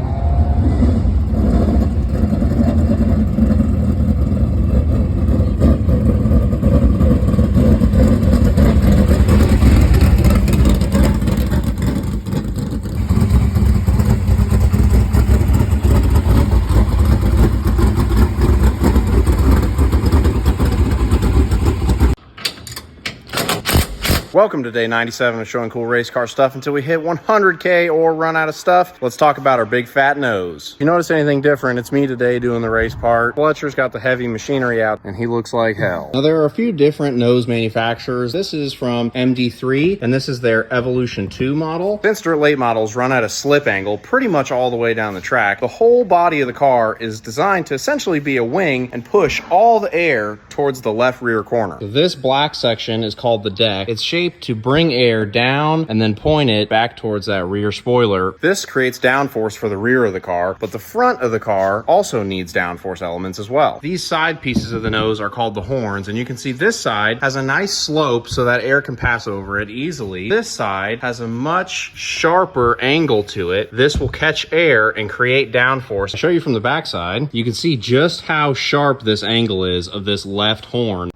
Welcome to day 97 of showing cool race car stuff until we hit 100K or run out of stuff. Let's talk about our big fat nose. If you notice anything different, it's me today doing the race part. Fletcher's got the heavy machinery out and he looks like hell. Now there are a few different nose manufacturers. This is from MD3 and this is their Evolution 2 model. Since dirt late models run at a slip angle pretty much all the way down the track, the whole body of the car is designed to essentially be a wing and push all the air towards the left rear corner. So this black section is called the deck. It's shaped to bring air down and then point it back towards that rear spoiler. This creates downforce for the rear of the car, but the front of the car also needs downforce elements as well. These side pieces of the nose are called the horns, and you can see this side has a nice slope so that air can pass over it easily. This side has a much sharper angle to it. This will catch air and create downforce. I'll show you from the back side. You can see just how sharp this angle is of this left horn.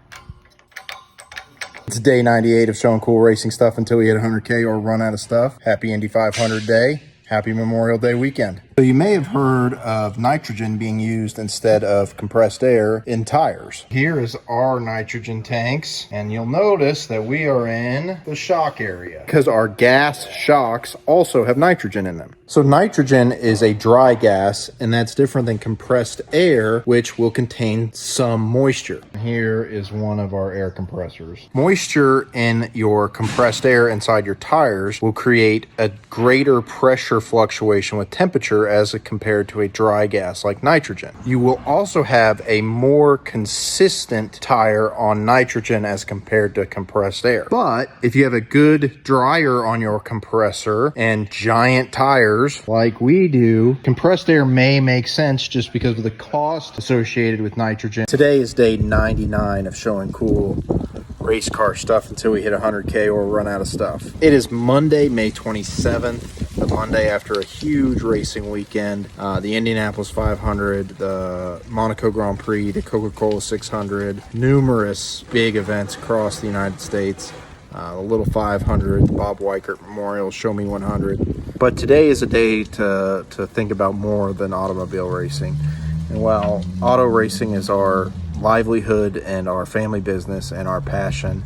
It's day 98 of showing cool racing stuff until we hit 100K or run out of stuff. Happy Indy 500 day. Happy Memorial Day weekend. So you may have heard of nitrogen being used instead of compressed air in tires. Here is our nitrogen tanks, and you'll notice that we are in the shock area because our gas shocks also have nitrogen in them. So nitrogen is a dry gas, and that's different than compressed air, which will contain some moisture. Here is one of our air compressors. Moisture in your compressed air inside your tires will create a greater pressure fluctuation with temperature as compared to a dry gas like nitrogen. You will also have a more consistent tire on nitrogen as compared to compressed air. But if you have a good dryer on your compressor and giant tires like we do, compressed air may make sense just because of the cost associated with nitrogen. Today is day 99 of showing cool race car stuff until we hit 100K or run out of stuff. It is Monday, May 27th, the Monday after a huge racing weekend. The Indianapolis 500, the Monaco Grand Prix, the Coca-Cola 600, numerous big events across the United States. The Little 500, the Bob Weichert Memorial, Show Me 100. But today is a day to think about more than automobile racing. And while auto racing is our livelihood and our family business and our passion,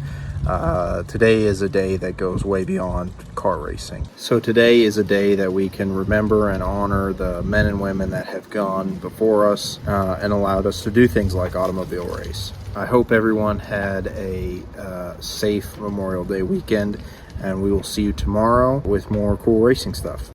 today is a day that goes way beyond car racing. So today is a day that we can remember and honor the men and women that have gone before us and allowed us to do things like automobile race. I hope everyone had a safe Memorial Day weekend, and we will see you tomorrow with more cool racing stuff.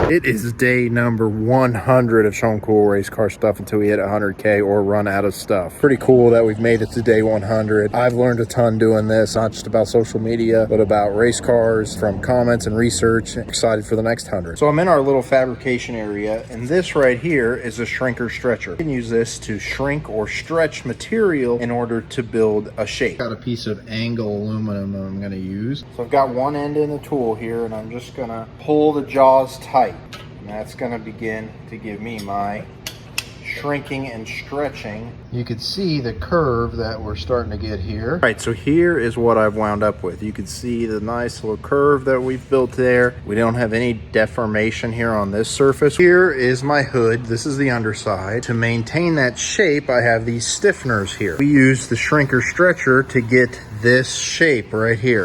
It is day number 100 of showing cool race car stuff until we hit 100K or run out of stuff. Pretty cool that we've made it to day 100. I've learned a ton doing this, not just about social media, but about race cars from comments and research. I'm excited for the next 100. So I'm in our little fabrication area, and this right here is a shrinker stretcher. You can use this to shrink or stretch material in order to build a shape. Got a piece of angle aluminum that I'm gonna use. So I've got one end in the tool here, and I'm just gonna pull the jaws tight. And that's going to begin to give me my shrinking and stretching. You can see the curve that we're starting to get here. All right, so here is what I've wound up with. You can see the nice little curve that we've built there. We don't have any deformation here on this surface. Here is my hood. This is the underside. To maintain that shape, I have these stiffeners here. We use the shrinker stretcher to get this shape right here.